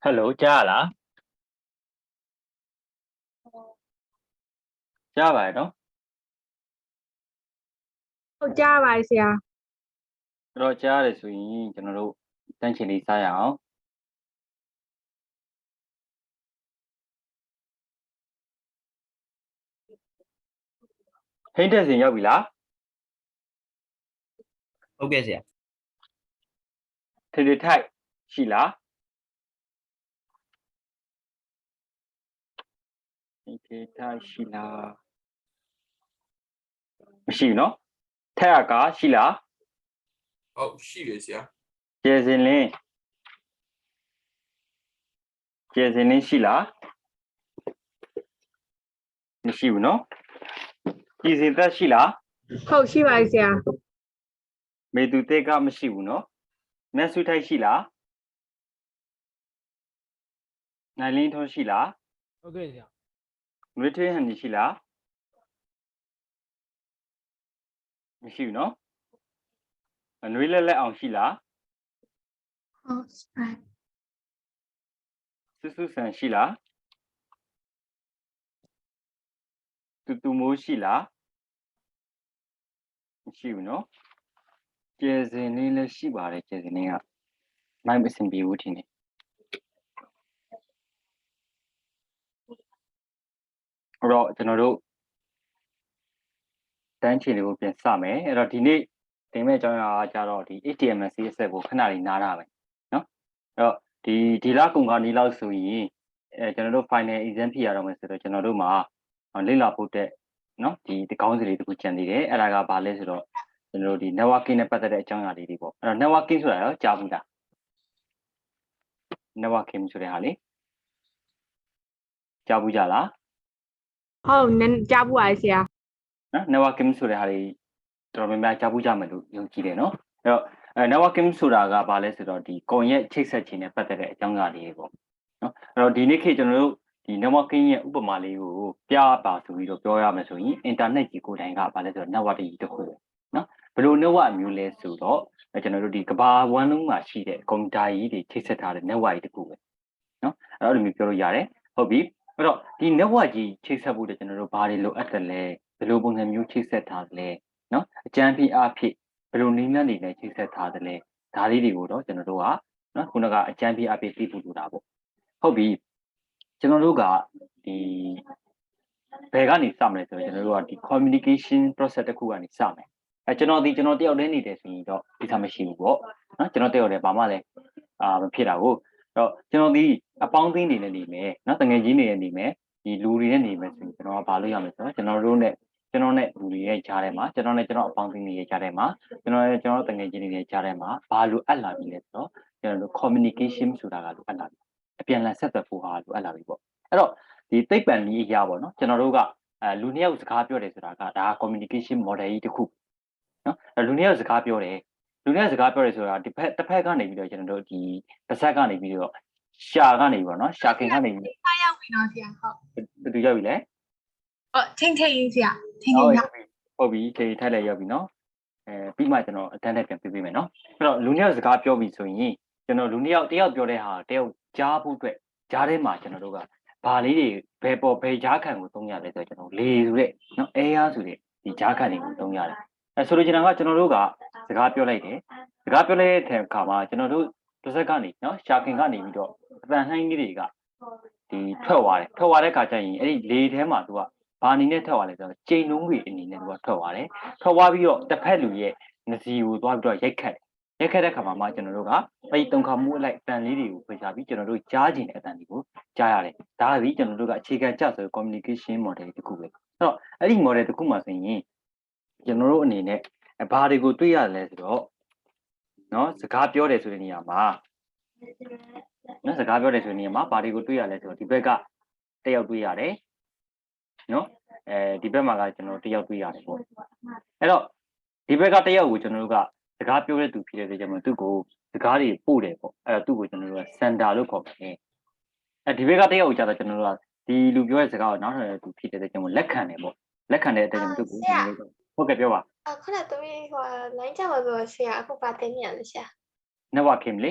Hello, cha là? Cha vậy đó. Cha bài xìa. Rồi cha để suy nghĩ cho nó đủ. Tên chỉ đi sai ảo. Hình thế gì nhau bị lá? Ok xìa. Thế để thay. Chỉ lá. Thế thay chỉ lá. Chỉ nó. Thay à cả chỉ lá.ရှိတယ်ဆရာ Chế xin lên. Chế xin lên chỉ lá. Chỉ nó. Chế xin ta chỉ lá. Không chi bài xìa. Mấy tụi tê cả mà chỉ nó. Mẹ suy thay chỉ lá. Này lên thôi chỉ lá. Ok xìa. Người thuê hành chỉ lá. Chỉ nó. Người lên lại ông chỉ lá. Sư sản chỉ lá. Tụi mô chỉ lá. Chỉ nó. Chế xin lên là chỉ bảo đấy chế xin lên à. Mai mới xin biểu thì này. Rồi cho nó đủ. Tán chỉ đều biến xa mấy. Rồi thì này. Thì mấy cho nó thì iGCSE của khả năng nào ra vậy. Nó. Rồi thì là cũng có đi lâu suy. Cho nó đủ final exam phía rồi mới cho nó đủ mà. Lấy là phụ đề. Nó thì câu gì thì cũng chẳng đi đấy. Ở đây bà lấy rồi. Cho nó đi networking này bắt đầu trong nhà đi bộ. Rồi networking số là chào buổi đã. Networking số là hả lý. Chào buổi giờ là. Không nên cha bài xìa. Networking số là hả lý. Rồi mình chào buổi giờ mình dùng chỉ để nó. Rồi networking số là bà lấy rồi thì coi như check set chỉ này bắt đầu trong nhà đi bộ. Rồi đi này khi cho nó thì networkingရဲ့ဥပမာလေးကိုပြပါဆိုပြီးတော့ပြောရမယ်ဆိုရင် internet ကြီးကိုယ်တိုင်ကဘာလဲဆိုတော့ network ကြီးတစ်ခုပဲเนาะဘယ်လို network မျိုးလဲဆိုတော့ကျွန်တော်တို့ဒီကဘာဝန်းလုံးမှာရှိတဲ့ကွန်ပျူတာကြီးတွေချိတ်ဆက်ထားတဲ့ network ကြီးတစ်ခုပဲเนาะအဲ့လိုမျိုးပြောလို့ရတယ်ဟုတ်ပြီအဲ့တော့ဒီ network ကြီးချိတ်ဆက်ဖို့ကျွန်တော်တို့ဘာတွေလိုအပ်တယ်လဲဘယ်လိုပုံစံမျိုးချိတ်ဆက်ထားတယ်လဲเนาะအကြမ်းဖျင်းအားဖြင့်ဘယ်လိုနည်းလမ်းတွေနဲ့ချိတ်ဆက်ထားတယ်လဲဒါလေးတွေကိုတော့ကျွန်တော်တို့ကเนาะခုနကအကြမ်းဖျင်းအားဖြင့်သိဖို့လိုတာပေါ့ဟုတ်ပြီကျွန်တော်တို့ကဒီဘယ်ကနေစမလဲဆိုတော့ကျွန်တော်တို့ကဒီ communication process တစ်ခုကနေစမယ်ကျွန်တော်တယောက်တည်းနေတယ်ဆိုရင်တော့ဒီစားမရှိဘူးပေါ့နော်ကျွန်တော်တယောက်တည်းဘာမှလည်းမဖြစ်တာကိုတော့ကျွန်တော်ဒီအပေါင်းအသင်းတွေနဲ့နေမယ်နော်တငယ်ချင်းတွေနဲ့နေမယ်ဒီလူတွေနဲ့နေမယ်ဆိုရင်ကျွန်တော်ကဘာလုပ်ရမလဲဆိုတော့ကျွန်တော်နဲ့လူတွေရဲ့ကြားထဲမှာကျွန်တော်အပေါင်းအသင်းတွေရဲ့ကြားထဲမှာကျွန်တော်တငယ်ချင်းတွေရဲ့ကြားထဲမှာဘာလို့အပ်လာပြီလဲဆိုတော့ကျွန်တော်တို့ communication ဆိုတာကလို့အပ်လာပြီအပြန်အလှန်ဆက်သွယ်ဖို့ဟာလိုအပ်လာပြီပေါ့အဲ့တော့ဒီသိပ္ပံနည်းအရာပေါ့နော်ကျွန်တော်တို့ကလူနှစ်ယောက်စကားပြောတယ်ဆိုတာကဒါ communication model ကြီးတစ်ခုနော်လူနှစ်ယောက်စကားပြောတယ်ဆိုတာဒီတစ်ဖက်ကနေပြီးတော့ကျွန်တော်တို့ဒီတစ်ဆက်ကနေပြီးတော့ရှာကနေပြီးတော့နော်ရှာခင်ကနေပြီးတော့ထားရောက်ပြီနော်ဆရာဟုတ်ဘယ်သူရောက်ပြီလဲထိန်ဆရာဟုတ်ပြီထိုက်လိုက်ရောက်ပြီနော်ပြီးမှကျွန်တော်အတန်းနဲ့ပြန်ပြပေးမယ်နော်အဲ့တော့လူနှစ်ယောက်စကားပြောပြီဆိုရင်ကျွန်တော်လူနှစ်ယောက်တယောက်ပြောတဲ့ဟာတယောက်ကြားဖို့အတွက်ကြားထဲမှာကျွန်တော်တို့ကဘာလေးတွေဘယ်ကြားခံကိုသုံးရလဲဆိုတော့ကျွန်တော်လေဆိုတဲ့နော် air ဆိုတဲ့ဒီကြားခံတွေကိုသုံးရတယ်ဆိုလိုချင်တာကကျွန်တော်တို့ကစကားပြောလိုက်တယ်စကားပြောလိုက်တဲ့အခါမှာကျွန်တော်တို့တစ်စက်ကနေနော်ရှာခင်ကနေပြီးတော့အတန်နှိုင်းလေးတွေကဒီထွက်သွားတဲ့အခါကျရင်အဲ့ဒီလေထဲမှာသူကဘာအနေနဲ့ထွက်သွားလဲဆိုတော့ချိန်လုံးတွေအနေနဲ့သူကထွက်သွားပြီးတော့တစ်ဖက်လူရဲ့ငစီကိုသွားပြီးတော့ရိုက်ခတ်တဲ့ခါမှာကျွန်တော်တို့ကအဲ့ဒီတုံခါမှုအလိုက်အတန်လေးတွေကိုဖွင့်ချပြီးကျွန်တော်တို့ကြားကျင်တဲ့အတန်တွေကိုကြားရတယ်ဒါကပြီးကျွန်တော်တို့ကအခြေခံကျဆို communication model တစ်ခုပဲအဲ့ဒီ model တစ်ခုမှာဆိုရင်ကျွန်တော်တို့အနေနဲ့ဘာတွေကိုတွေ့ရလဲဆိုတော့နော်စကားပြောတယ်ဆိုတဲ့နေရာမှာနော်စကားပြောတယ်ဆိုတဲ့နေရာမှာဘာတွေကိုတွေ့ရလဲဆိုတော့ဒီဘက်ကတယောက်တွေ့ရတယ်နော်ဒီဘက်မှာကကျွန်တော်တယောက်တွေ့ရတယ်ပေါ့အဲ့တော့ဒီဘက်ကတယောက်ကိုကျွန်တော်တို့ကစကားပြောတဲ့သူဖြစ်တဲ့ကြောင့်သူ့ကိုစကားတွေပို့တယ်ပေါ့အဲ့တော့သူ့ကိုကျွန်တော်တို့က sender လို့ခေါ်တယ်ဒီဘက်ကတယောက်ကိုကြာတော့ကျွန်တော်တို့ကဒီလူပြောတဲ့စကားကိုနောက်ထပ်သူဖြစ်တဲ့ကြောင့်လက်ခံတယ်ပေါ့လက်ခံတဲ့အတွက်ကြောင့်သူ့ကိုကျွန်တော်တို့ဟုတ်ကဲ့ပြောပါခုနကလိုင်းကြပါဆိုဆရာအခုပါတင်နေရလဲဆရာ networking လေ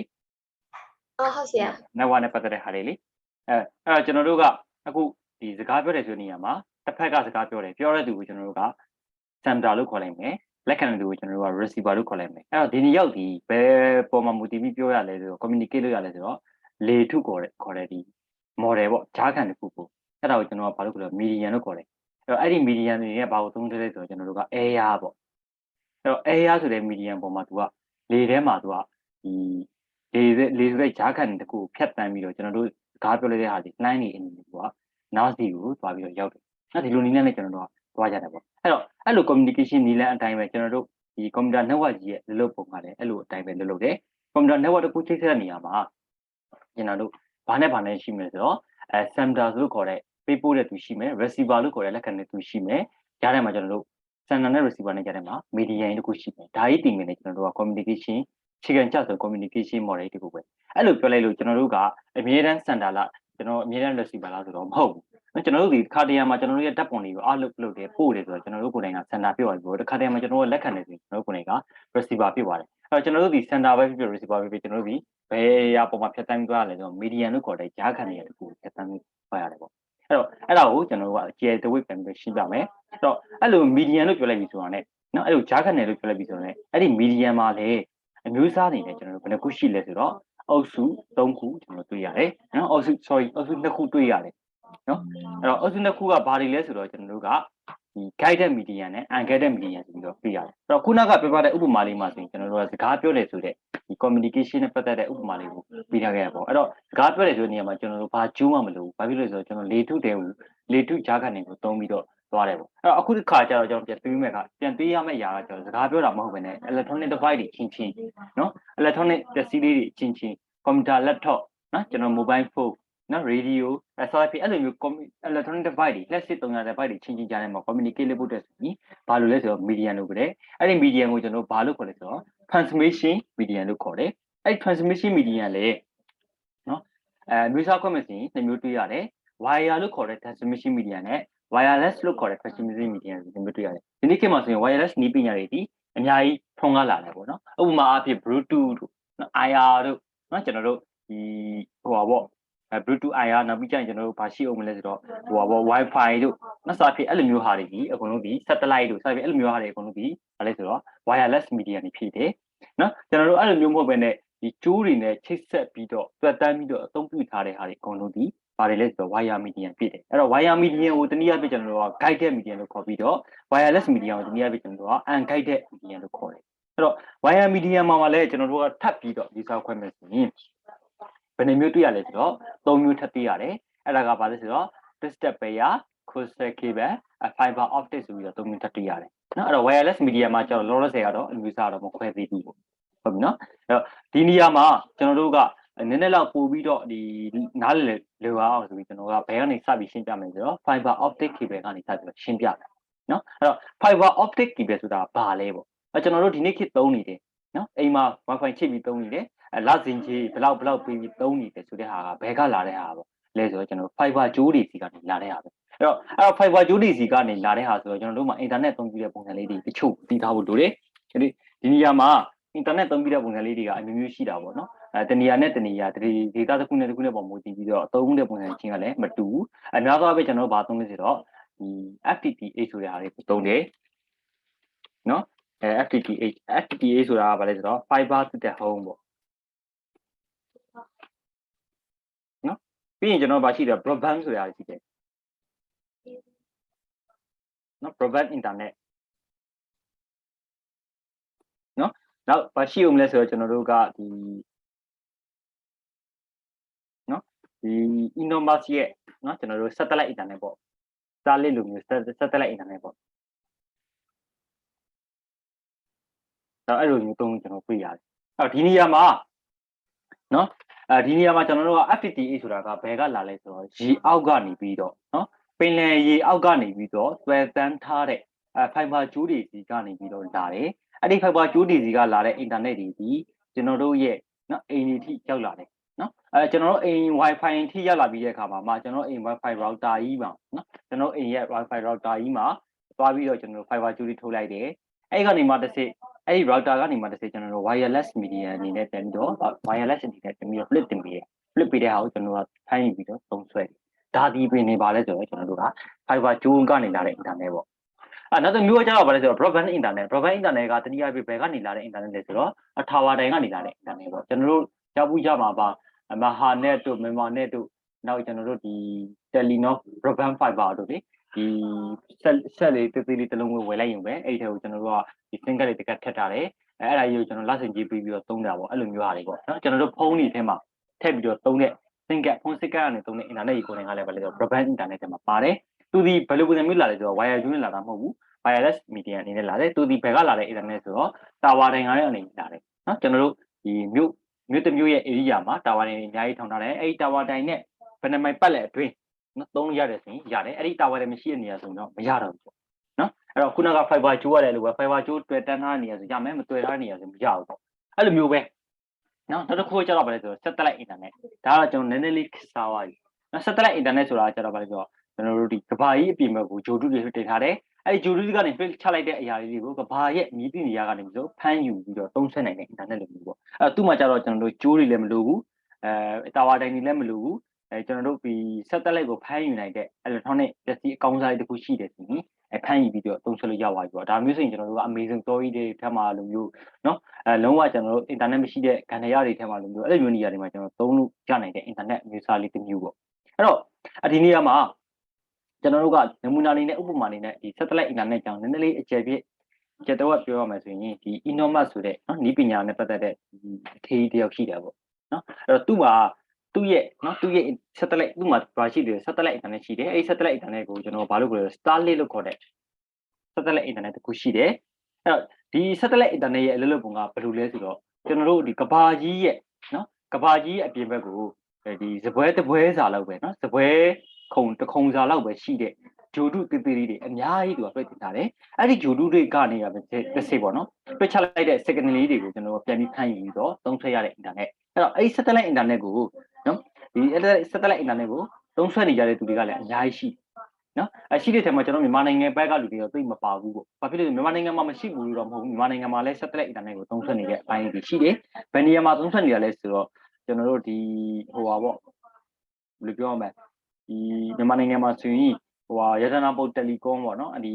ဟုတ်ဆရာ network နဲ့ပတ်သက်တဲ့ဟာတွေလေအဲ့တော့ကျွန်တော်တို့ကအခုဒီစကားပြောတဲ့ဆိုနေရာမှာတစ်ဖက်ကစကားပြောတယ်ပြောတဲ့သူကိုကျွန်တော်တို့က sender လို့ခေါ်လိုက်မယ်လက်ခံတဲ့သူကိုကျွန်တော်တို့က receiver လို့ခေါ်လိုက်မယ်အဲ့တော့ဒီနေ့ရောက်ဒီဘယ်ပေါ်မှာမူတည်ပြီးပြောရလဲဆိုတော့ communicate လုပ်ရလဲဆိုတော့လေထုခေါ်တဲ့ဒီ model ပေါ့ဂျားခံတစ်ခုကိုအဲ့ဒါကိုကျွန်တော်ကဘာလို့ခေါ်လဲ median လို့ခေါ်တယ်အဲ့ဒီ median တွေရဲ့ဘာကိုသုံးသလဲဆိုတော့ကျွန်တော်တို့က air ပေါ့အဲ့တော့ air ဆိုတဲ့ median ပေါ်မှာသူကလေထဲမှာသူကဒီလေဆိုတဲ့ဂျားခံတစ်ခုကိုဖြတ်တန်းပြီးတော့ကျွန်တော်တို့စကားပြောလိုက်တဲ့ဟာဒီ line တွေအနေနဲ့သူကနောက်စီကိုသွားပြီးတော့ရောက်တယ်အဲ့ဒီလိုနည်းနဲ့ကျွန်တော်တို့ကသွားကြတယ်ပေါ့အဲ့တော့အဲ့လို communication နည်းလမ်းအတိုင်းပဲကျွန်တော်တို့ဒီ computer network ကြီးရဲ့လုပ်ပုံကလည်းအဲ့လိုအတိုင်းပဲလုပ်တယ် computer network တစ်ခုချိတ်ဆက်တဲ့နေရာမှာကျွန်တော်တို့ဘာနဲ့ရှိမလဲဆိုတော့sender လို့ခေါ်တဲ့ပေးပို့တဲ့သူရှိမယ် receiver လို့ခေါ်တဲ့လက်ခံတဲ့သူရှိမယ်ကြားထဲမှာကျွန်တော်တို့ sender နဲ့ receiver နဲ့ကြားထဲမှာ median တစ်ခုရှိမယ်ဒါကြီးတင်နေတယ်ကျွန်တော်တို့က communication ခြေခံကျဆို communication model တခုပဲအဲ့လိုပြောလိုက်လို့ကျွန်တော်တို့ကအမြဲတမ်း sender လားကျွန်တော်အမြဲတမ်း receiver လားဆိုတော့မဟုတ်ဘူးကျွန်တော်တို့ဒီခါတရံမှာကျွန်တော်တို့ရဲ့ဓာတ်ပုံတွေကိုအားလုပ်တယ်ပို့တယ်ဆိုတော့ကျွန်တော်တို့ကိုယ်တိုင်က sender ပြောရပြီးတော့ခါတရံမှာကျွန်တော်တို့လက်ခံတယ်ဆိုရင်ကျွန်တော်တို့ကိုယ်တိုင်က receiver ဖြစ်သွားတယ်အဲ့တော့ကျွန်တော်တို့ဒီ sender ပဲဖြစ်ဖြစ် receiver ပဲဖြစ်ကျွန်တော်တို့ဒီဘယ်အရာပုံမှာဖြတ်တန်းပြီးသွားရလဲဆိုတော့ median လို့ခေါ်တဲ့ကြားခံနေရတဲ့ကိုဖြတ်တန်းပြီးသွားရတယ်ပေါ့အဲ့တော့အဲ့ဒါကိုကျွန်တော်တို့ကအကျယ်တဝိတ်ပြန်ပြီးရှင်းပြမယ်အဲ့တော့အဲ့လို median လို့ပြောလိုက်ပြီဆိုတာ ਨੇ နော်အဲ့လိုကြားခံနေလို့ပြောလိုက်ပြီဆိုတော့ ਨੇ အဲ့ဒီ median မှာလေအမျိုးအစားအနေနဲ့ကျွန်တော်တို့ဘယ်နှခုရှိလဲဆိုတော့အုပ်စု3ခုကျွန်တော်တွေ့ရတယ်နော်အုပ်စု 2ခုတွေ့ရတယ်နော်အဲ့တော့အုပ်စု2ခုကဘာတွေလဲဆိုတော့ကျွန်တော်တို့ကဒီ guided median နဲ့ unguided median ဆိုပြီးတော့ပြရတယ်အဲ့တော့ခုနကပြောပြတဲ့ဥပမာလေးမှာဆိုရင်ကျွန်တော်တို့ကစကားပြောတယ်ဆိုတဲ့ဒီ communication နဲ့ပတ်သက်တဲ့ဥပမာလေးကိုပြထားခဲ့ရပါပေါ့အဲ့တော့စကားပြောတယ်ဆိုတဲ့နေရာမှာကျွန်တော်တို့ဘာကျိုးမှမလို့ဘာဖြစ်လို့လဲဆိုတော့ကျွန်တော်လေထုကြားခံတွေကိုသုံးပြီးတော့သွားတယ်ပေါ့အဲ့တော့အခုတစ်ခါကျတော့ကျွန်တော်ပြန်ပေးရမယ့်အရာကကျွန်တော်စကားပြောတာမဟုတ်ဘဲနဲ့ electronic device တွေချင်းနော် electronic ပစ္စည်းလေးတွေချင်း computer laptop နော်ကျွန်တော် mobile phone နော် radio ဆိုတော့အဲ့လိုမျိုး electronic device တွေလက်စစ်သုံးရတဲ့ device တွေချင်းကြားထဲမှာ communicate လုပ်ဖို့အတွက်ဆိုရင်ဘာလို့လဲဆိုတော့ median လို့ပြောတယ်အဲ့ဒီ median ကိုကျွန်တော်ဘာလို့ခေါ်လဲဆိုတော့ transmission median လို့ခေါ်တယ်အဲ့ transmission median လေနော်မျိုးစားခွင့်မစင်2မျိုးတွေ့ရတယ် wire လို့ခေါ်တဲ့ transmission median နဲ့ wireless လို့ခေါ်တဲ့ transmission median ကိုမျိုးတွေ့ရတယ်ဒီနေ့ခေတ်မှာဆိုရင် wireless နည်းပညာတွေဒီအများကြီးထွန်းကားလာတယ်ပေါ့နော်ဥပမာအဖြစ် bluetooth တို့နော် IR တို့နော်ကျွန်တော်တို့ဒီဟိုပါပေါ့Bluetooth IR နောက်ပြီးကျရင်ကျွန်တော်တို့ဘာရှိအောင်မလဲဆိုတော့ဟိုပါပေါ့ Wi-Fi တို့နော်စာဖြစ်အဲ့လိုမျိုးဟာတွေဒီအကုန်လုံးဒီ satellite တို့စာဖြစ်အဲ့လိုမျိုးဟာတွေအကုန်လုံးဒီဘာလဲဆိုတော့ wireless media တွေဖြစ်တယ်နော်ကျွန်တော်တို့အဲ့လိုမျိုးမဟုတ်ဘဲနဲ့ဒီကျိုးတွေနဲ့ချိတ်ဆက်ပြီးတော့တွက်တန်းပြီးတော့အသုံးပြုထားတဲ့ဟာတွေအကုန်လုံးဒီဘာတွေလဲဆိုတော့ wire medium ဖြစ်တယ်အဲ့တော့ wire medium ကိုတနည်းအားဖြင့်ကျွန်တော်တို့က guided medium လို့ခေါ်ပြီးတော့ wireless medium ကိုတနည်းအားဖြင့်ကျွန်တော်တို့က unguided medium လို့ခေါ်တယ်အဲ့တော့ wire medium မှာလည်းကျွန်တော်တို့ကထပ်ပြီးတော့ဒီစာခွဲမယ်ဆိုရင်ဘယ်နှမျိုးတွေ့ရလဲဆိုတော့3မျိုးထပ်တွေ့ရတယ်အဲ့ဒါကဘာလဲဆိုတော့ twisted pair coaxial cable fiber optic ဆိုပြီးတော့3မျိုးထပ်တွေ့ရတယ်နော်အဲ့တော့ wireless medium မှာကျွန်တော်လောလောဆယ်ကတော့အမျိုးအစားတော့မခွဲသေးဘူးပေါ့ဟုတ်ပြီနော်အဲ့တော့ဒီနေရာမှာကျွန်တော်တို့ကနည်းနည်းလောက်ပို့ပြီးတော့ဒီနားလည်လွယ်အောင်ဆိုပြီးကျွန်တော်ကဘယ်ကနေစပြီးရှင်းပြမယ်ဆိုတော့ fiber optic cable ကနေစပြီးရှင်းပြမယ်နော်အဲ့တော့ fiber optic cable ဆိုတာဘာလဲပေါ့ကျွန်တော်တို့ဒီနေ့ခေတ်သုံးနေတယ်နော်အိမ်မှာ wifi ချိတ်ပြီးသုံးနေတယ်လစဉ်ကြီးဘလောက်ပေးပြီးသုံးနေတယ်ဆိုတဲ့ဟာကဘယ်ကလာတဲ့ဟာပေါ့လဲဆိုတော့ကျွန်တော် fiber ကြိုးတွေစီကနေလာတဲ့ဟာပဲအဲ့တော့ fiber ကြိုးတွေစီကနေလာတဲ့ဟာဆိုတော့ကျွန်တော်တို့မှာ internet သုံးပြီးတဲ့ပုံစံလေးတွေတချို့သိထားဖို့လိုတယ်ဒီနေရာမှာ internet သုံးပြီးတဲ့ပုံစံလေးတွေကအမျိုးမျိုးရှိတာပေါ့နော်တနေရာနဲ့တနေရာဒီ data တစ်ခုနဲ့တစ်ခုနဲ့ပုံမူတည်ပြီးတော့အသုံးတဲ့ပုံစံချင်းကလည်းမတူဘူးအများသောအားဖြင့်ကျွန်တော်တို့ဘာသုံးလဲဆိုတော့ဒီ FTTH ဆိုတဲ့ဟာလေးကိုသုံးတယ်နော်FTTH ဆိုတာကဘာလဲဆိုတော့ fiber to the home ပေါ့နော်ပြီးရင်ကျွန်တော်ဘာရှိတယ် broadband ဆိုတာရှိတယ်နော် broadband internet နော်နောက်ဘာရှိအောင်လဲဆိုတော့ကျွန်တော်တို့ကဒီနော်ဒီ enormous ရဲ့နော်ကျွန်တော်တို့ satellite internet ပေါ့ Starlink လိုမျိုး satellite internet ပေါ့အဲ့လိုမျိုးသုံးကျွန်တော်တွေ့ရတယ်အဲ့ဒီနေရာမှာနော်ဒီနေရာမှာကျွန်တော်တို့က FTTH ဆိုတာကဘယ်ကလာလဲဆိုတော့ရေအောက်ကနေပြီးတော့နော်ပင်လယ်ရေအောက်ကနေပြီးတော့သွယ်တန်းထားတဲ့fiber ကြိုးတွေစီကနေပြီးတော့လာတယ်အဲ့ဒီ fiber ကြိုးတွေစီကလာတဲ့ internet တွေဒီကျွန်တော်တို့ရဲ့နော်အိမ်တွေထိရောက်လာတယ်နော်ကျွန်တော်တို့အိမ် wifi ထိရောက်လာပြီးတဲ့အခါမှာကျွန်တော်အိမ် wifi router ကြီးပါနော်ကျွန်တော်အိမ်ရဲ့ wifi router ကြီးမှာသွားပြီးတော့ကျွန်တော်တို့ fiber ကြိုးတွေထုတ်လိုက်တယ်အဲ့ကနေမှတစ်စစ် အဲ့ဒီ router ကနေမှတစ်စိကျွန်တော်တို့ wireless media အနေနဲ့ပြန်ပြီးတော့ wireless အနေနဲ့ပြန်ပြီးတော့ flip တင်ပေးတယ် flip ပေးတဲ့ဟာကိုကျွန်တော်တို့ကဖိုင်းပြီးတော့သုံးဆွဲတယ်ဒါဒီပင်နေပါလဲဆိုတော့ကျွန်တော်တို့က fiber ဂျိုးကနေလာတဲ့ internet ပေါ့နောက်တစ်မျိုးကကျတော့ဗါလဲဆိုတော့ broadband internet ကတနည်းအားဖြင့်ဘယ်ကနေလာတဲ့ internet လဲဆိုတော့ tower တိုင်ကနေလာတဲ့ internet ပေါ့ကျွန်တော်တို့ကြားဘူးကြမှာပါမဟာnet တို့ memo net တို့နောက်ကျွန်တော်တို့ဒီ telenor broadband fiber တို့လေဒီဆက်လေးတေးသေးလေးတစ်လုံးဝယ်လိုက်ရင်ပဲအဲ့ဒီထဲကိုကျွန်တော်တို့ကဒီ SIM card တွေတကက်ထည့်ထားတယ်အဲ့ဒါကြီးကိုကျွန်တော်လက်ဆင့်ကြီးပြီးတော့သုံးတာပေါ့အဲ့လိုမျိုးဟာတွေပေါ့နော်ကျွန်တော်တို့ဖုန်းတွေထဲမှာထည့်ပြီးတော့သုံးတဲ့ SIM card ဖုန်း SIM card ကနေသုံးတဲ့ internet ကြီးကိုယ်တိုင်ကလည်းဗါလဲဆိုတော့ broadband internet ထဲမှာပါတယ်သူဒီဘယ်လိုပုံစံမျိုးလာလဲဆိုတော့ wire ဂျူးနဲ့လာတာမဟုတ်ဘူး wireless media အနေနဲ့လာတယ်သူဒီဘယ်ကလာတဲ့ internet ဆိုတော့ tower တိုင်ကလည်းအနေနဲ့လာတယ်နော်ကျွန်တော်တို့ဒီမြို့တစ်မြို့ရဲ့ area မှာ tower တိုင်အများကြီးထောင်ထားတယ်အဲ့ဒီ tower တိုင်နဲ့ဘယ်နှမိုင်ပတ်လဲအတွင်းနော်သုံးရတယ်ဆိုရင်ရတယ်အဲ့ဒီ tower တိုင်မရှိတဲ့နေရာဆိုရင်တော့မရတော့ဘူးပေါ့နော်အဲ့တော့ခုနက fiber ဂျိုးရတယ်လို့ပဲ fiber ဂျိုးတွေ့တန်းထားတဲ့နေရာဆိုရမယ်မတွေ့ထားတဲ့နေရာဆိုမရဘူးပေါ့အဲ့လိုမျိုးပဲနော်နောက်တစ်ခုကျတော့ဗါလဲဆိုတော့ satellite internet ဒါကတော့ကျွန်တော်နည်းနည်းလေးစားသွားပြီနော် satellite internet ဆိုတာကျတော့ဗါလဲဆိုတော့ကျွန်တော်တို့ဒီကဘာကြီးအပြင်ဘက်ကိုဂျိုးတုတွေတင်ထားတယ်အဲ့ဒီဂျိုးတုကနေ fill ချလိုက်တဲ့အရာလေးတွေကိုကဘာရဲ့မြည်သည့်နေရာကနေမျိုးဖမ်းယူပြီးတော့သုံးဆွဲနိုင်တဲ့ internet လိုမျိုးပေါ့အဲ့သူ့မှာကျတော့ကျွန်တော်တို့ဂျိုးတွေလည်းမလိုဘူးတာဝါတိုင်တွေလည်းမလိုဘူးကျွန်တော်တို့ဒီ satellite ကိုဖမ်းယူနိုင်တဲ့ electronic ပစ္စည်းအကောင်းစားတစ်ခုရှိတယ်ဆိုရင်ဖမ်းယူပြီးတော့သုံးဆွဲလို့ရသွားပြီပေါ့ဒါမျိုးဆိုရင်ကျွန်တော်တို့က amazing story တွေထက်မှလိုမျိုးနော်လုံးဝကျွန်တော်တို့ internet မရှိတဲ့ခန္ဓာရတွေထဲမှာလိုမျိုးအဲ့လိုမျိုးနေရာတွေမှာကျွန်တော်သုံးလို့ရနိုင်တဲ့ internet မျိုးစားလေးတစ်မျိုးပေါ့အဲ့တော့ဒီနေရာမှာကျွန်တော်တို့ကနမူနာအနေနဲ့ဥပမာအနေနဲ့ဒီ satellite internet ကြောင့်နည်းနည်းလေးအကျယ်ပြည့်ကျတော့ပြောရမယ်ဆိုရင်ဒီ enormous ဆိုတဲ့နော်ဤပညာနဲ့ပတ်သက်တဲ့ထေးတယောက်ရှိတယ်ပေါ့နော်အဲ့တော့သူ့ရဲ့ satellite သူ့မှာဘာရှိတယ် satellite internet ရှိတယ်အဲ့ဒီ satellite internet ကိုကျွန်တော်ဘာလို့ခေါ်လဲ Starlink လို့ခေါ်တဲ့ satellite internet တခုရှိတယ်အဲ့တော့ဒီ satellite internet ရဲ့အလုပ်လုပ်ပုံကဘယ်လိုလဲဆိုတော့ကျွန်တော်တို့ဒီကဘာကြီးရဲ့နော်ကဘာကြီးရဲ့အပြင်ဘက်ကိုဒီစပွဲတပွဲစာလောက်ပဲနော်စပွဲတခုံစာလောက်ပဲရှိတဲ့ဂျိုတုတေးသေးလေးတွေအများကြီးသူကတွေ့တင်ထားတယ်အဲ့ဒီဂျိုတုတွေကနေရတစ်စိပေါ့နော်တွေ့ချလိုက်တဲ့ signal လေးတွေကိုကျွန်တော်ပြန်ပြီးဖမ်းယူပြီးတော့သုံးဆွဲရတဲ့ internet အဲ့တော့အဲ့ဒီ satellite internet ကိုနော်ဒီ satellite internet ကိုသုံးဆွဲနေကြတဲ့သူတွေကလည်းအများကြီးရှိနော်ရှိတဲ့ထဲမှာကျွန်တော်မြန်မာနိုင်ငံဘက်ကလူတွေတော့သိမပါဘူးပေါ့ဘာဖြစ်လို့လဲမြန်မာနိုင်ငံမှာမရှိဘူးလို့တော့မဟုတ်ဘူးမြန်မာနိုင်ငံမှာလည်း satellite internet ကိုသုံးဆွဲနေတဲ့အပိုင်းတွေရှိတယ်ဘယ်နေရာမှာသုံးဆွဲနေရလဲဆိုတော့ကျွန်တော်တို့ဒီဟိုပါပေါ့ဘယ်လိုပြောရမလဲဒီမြန်မာနိုင်ငံမှာဆိုရင်ရတနာပုတ်တယ်လီကွန်ပေါ့နော်ဒီ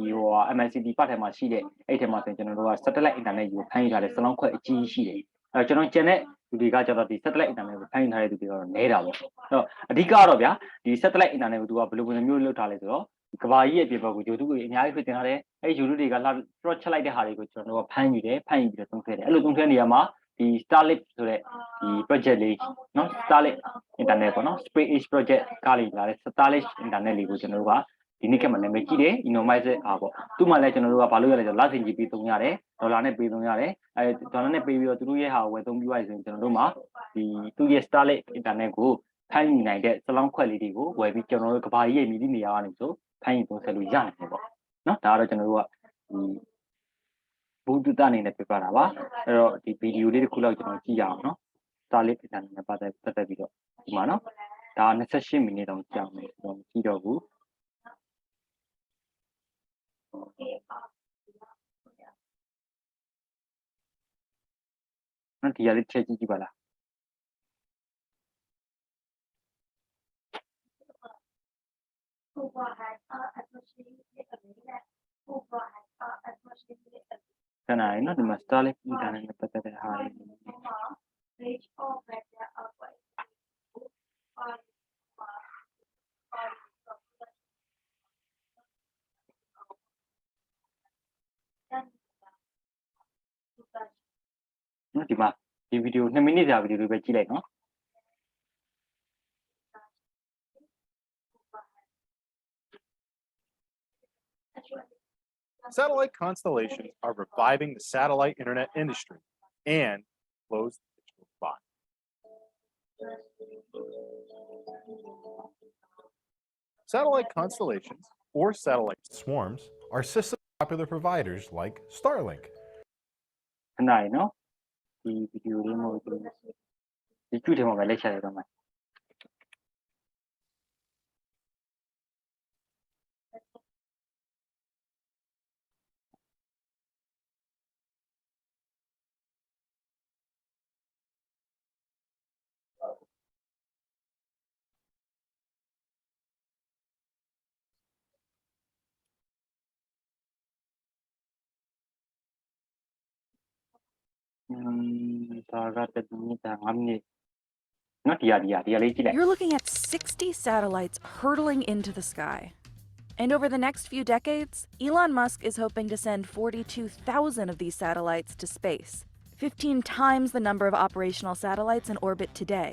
MNCT ပတ်ထဲမှာရှိတဲ့အဲ့ထဲမှာဆိုရင်ကျွန်တော်တို့က satellite internet ကိုဖမ်းယူထားတဲ့စလောင်းခွက်အကြီးရှိတယ်အဲ့ကျွန်တော်ကျန်တဲ့လူတွေကကျတော့ဒီ satellite internet ကိုဖမ်းယူထားတဲ့သူတွေကတော့နဲတာပေါ့အဲ့တော့အဓိကတော့ဗျာဒီ satellite internet ကိုသူကဘယ်လိုပုံစံမျိုးလုပ်ထားလဲဆိုတော့ကဘာကြီးရဲ့ပြင်ဘက်ကိုဂျိုတုတွေအများကြီးဖြစ်တင်ထားတယ်အဲ့ဂျိုတုတွေကလာတော့ချက်လိုက်တဲ့ဟာတွေကိုကျွန်တော်တို့ကဖမ်းယူတယ်ဖမ်းယူပြီးတော့သုံးဆွဲတယ်အဲ့လိုသုံးဆွဲနေရမှာဒီ Starlink ဆိုတဲ့ဒီ project လေးနော် Starlink internet ပေါ့နော် space project ကလေးလာတဲ့ Starlink internet လေးကိုကျွန်တော်တို့ကဒီနေ့ကမှနာမည်ကြီးတယ် enormous ပေါ့သူ့မှာလည်းကျွန်တော်တို့ကဘာလို့ရလဲဆိုတော့လဆင်ကြီးပေးသုံးရတယ်ဒေါ်လာနဲ့ပေးသုံးရတယ်ဒေါ်လာနဲ့ပေးပြီးတော့သူတို့ရဲ့ဟာကိုဝယ်သုံးပြီးသွားပြီဆိုရင်ကျွန်တော်တို့မှာဒီသူ့ရဲ့ Starlink internet ကိုဖမ်းယူနိုင်တဲ့စလောင်းခွက်လေးတွေကိုဝယ်ပြီးကျွန်တော်တို့ကဘာကြီးရဲ့မြည်သည့်နေရာကနေဆိုဖမ်းယူသုံးဆက်လို့ရနိုင်တယ်ပေါ့နော်ဒါကတော့ကျွန်တော်တို့ကဘုဒ္ဓတအနေနဲ့ပြပြတာပါအဲ့တော့ဒီဗီဒီယိုလေးတစ်ခုလောက်ကျွန်တော်ကြည့်ရအောင်နော် Starlink internet နဲ့ပတ်သက်ပြီးတော့ဒီမှာနော်ဒါ28မိနစ်တောင်ကြာမယ်ကျွန်တော်ကြည့်တော့ဘူးနော်ဒီရလေးချက်ကြည့်ပါလားခဏလေးနော်ဒီမှာ Starlink internet နဲ့ပတ်သက်တဲ့ဟာတွေနော်ဒီမှာဒီဗီဒီယို2မိနစ်ကြာဗီဒီယိုလေးပဲကြည့်လိုက်နော် Satellite constellations are reviving the satellite internet industry and close the digital divide. Satellite constellations, or satellite swarms, are system popular providers like Starlink. ခဏလေးနော်ဒီဗီဒီယိုလေးမဟုတ်ဘူးဒီကျူထဲမှာပဲလက်ချရတော့မှာ ဒါကတစ်မိနစ်5မိနစ်နော်ဒီလေးကြည့်လိုက် You're looking at 60 satellites hurtling into the sky. And over the next few decades, Elon Musk is hoping to send 42,000 of these satellites to space, 15 times the number of operational satellites in orbit today.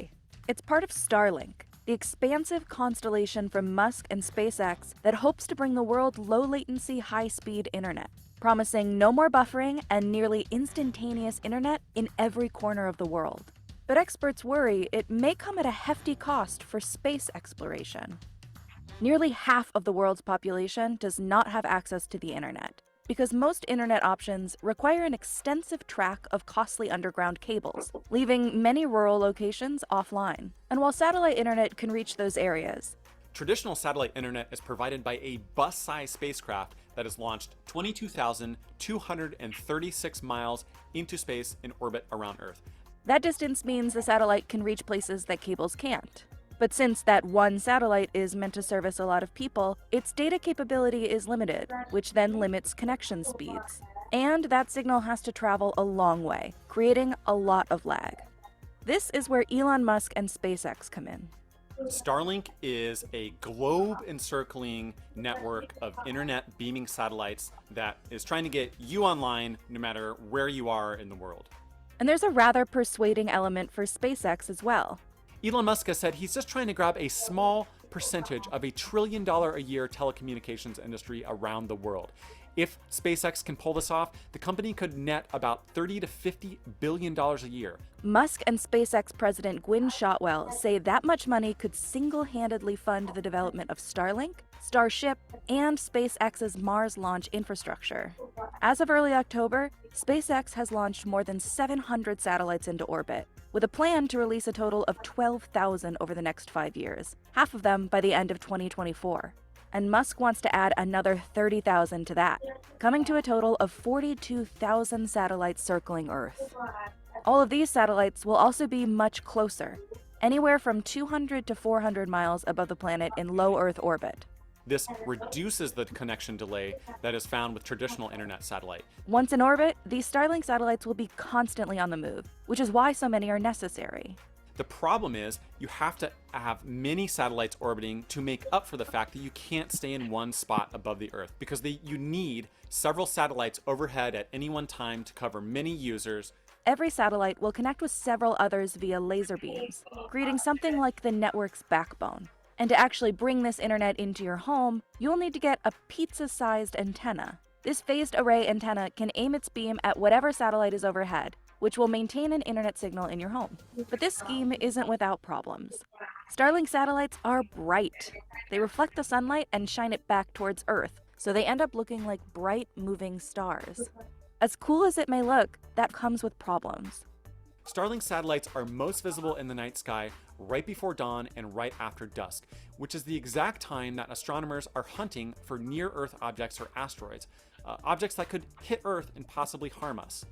It's part of Starlink, the expansive constellation from Musk and SpaceX that hopes to bring the world low-latency, high-speed internet, promising no more buffering and nearly instantaneous internet in every corner of the world. But experts worry it may come at a hefty cost for space exploration. Nearly half of the world's population does not have access to the internet, because most internet options require an extensive track of costly underground cables, leaving many rural locations offline. And while satellite internet can reach those areas, traditional satellite internet is provided by a bus-sized spacecraft that is launched 22,236 miles into space in orbit around Earth. that distance means the satellite can reach places that cables can't. But since that one satellite is meant to service a lot of people, its data capability is limited, which then limits connection speeds. And that signal has to travel a long way, creating a lot of lag. This is where Elon Musk and SpaceX come in. Starlink is a globe-encircling network of internet beaming satellites that is trying to get you online no matter where you are in the world. And there's a rather persuading element for SpaceX as well. Elon Musk has said he's just trying to grab a small percentage of a $1 trillion a year telecommunications industry around the world. If SpaceX can pull this off, the company could net about $30 to $50 billion a year. Musk and SpaceX President Gwynne Shotwell say that much money could single-handedly fund the development of Starlink, Starship, and SpaceX's Mars launch infrastructure. As of early October, SpaceX has launched more than 700 satellites into orbit, with a plan to release a total of 12,000 over the next 5 years, half of them by the end of 2024. And Musk wants to add another 30,000 to that, coming to a total of 42,000 satellites circling Earth. All of these satellites will also be much closer, anywhere from 200 to 400 miles above the planet in low Earth orbit. This reduces the connection delay that is found with traditional internet satellite. Once in orbit, these Starlink satellites will be constantly on the move, which is why so many are necessary. The problem is you have to have many satellites orbiting to make up for the fact that you can't stay in one spot above the Earth, because you need several satellites overhead at any one time to cover many users. Every satellite will connect with several others via laser beams, creating something like the network's backbone. And to actually bring this internet into your home, you'll need to get a pizza-sized antenna. This phased array antenna can aim its beam at whatever satellite is overhead, which will maintain an internet signal in your home. But this scheme isn't without problems. Starlink satellites are bright. They reflect the sunlight and shine it back towards Earth, so they end up looking like bright, moving stars. As cool as it may look, that comes with problems. Starlink satellites are most visible in the night sky right before dawn and right after dusk, which is the exact time that astronomers are hunting for near-Earth objects or asteroids, objects that could hit Earth and possibly harm us.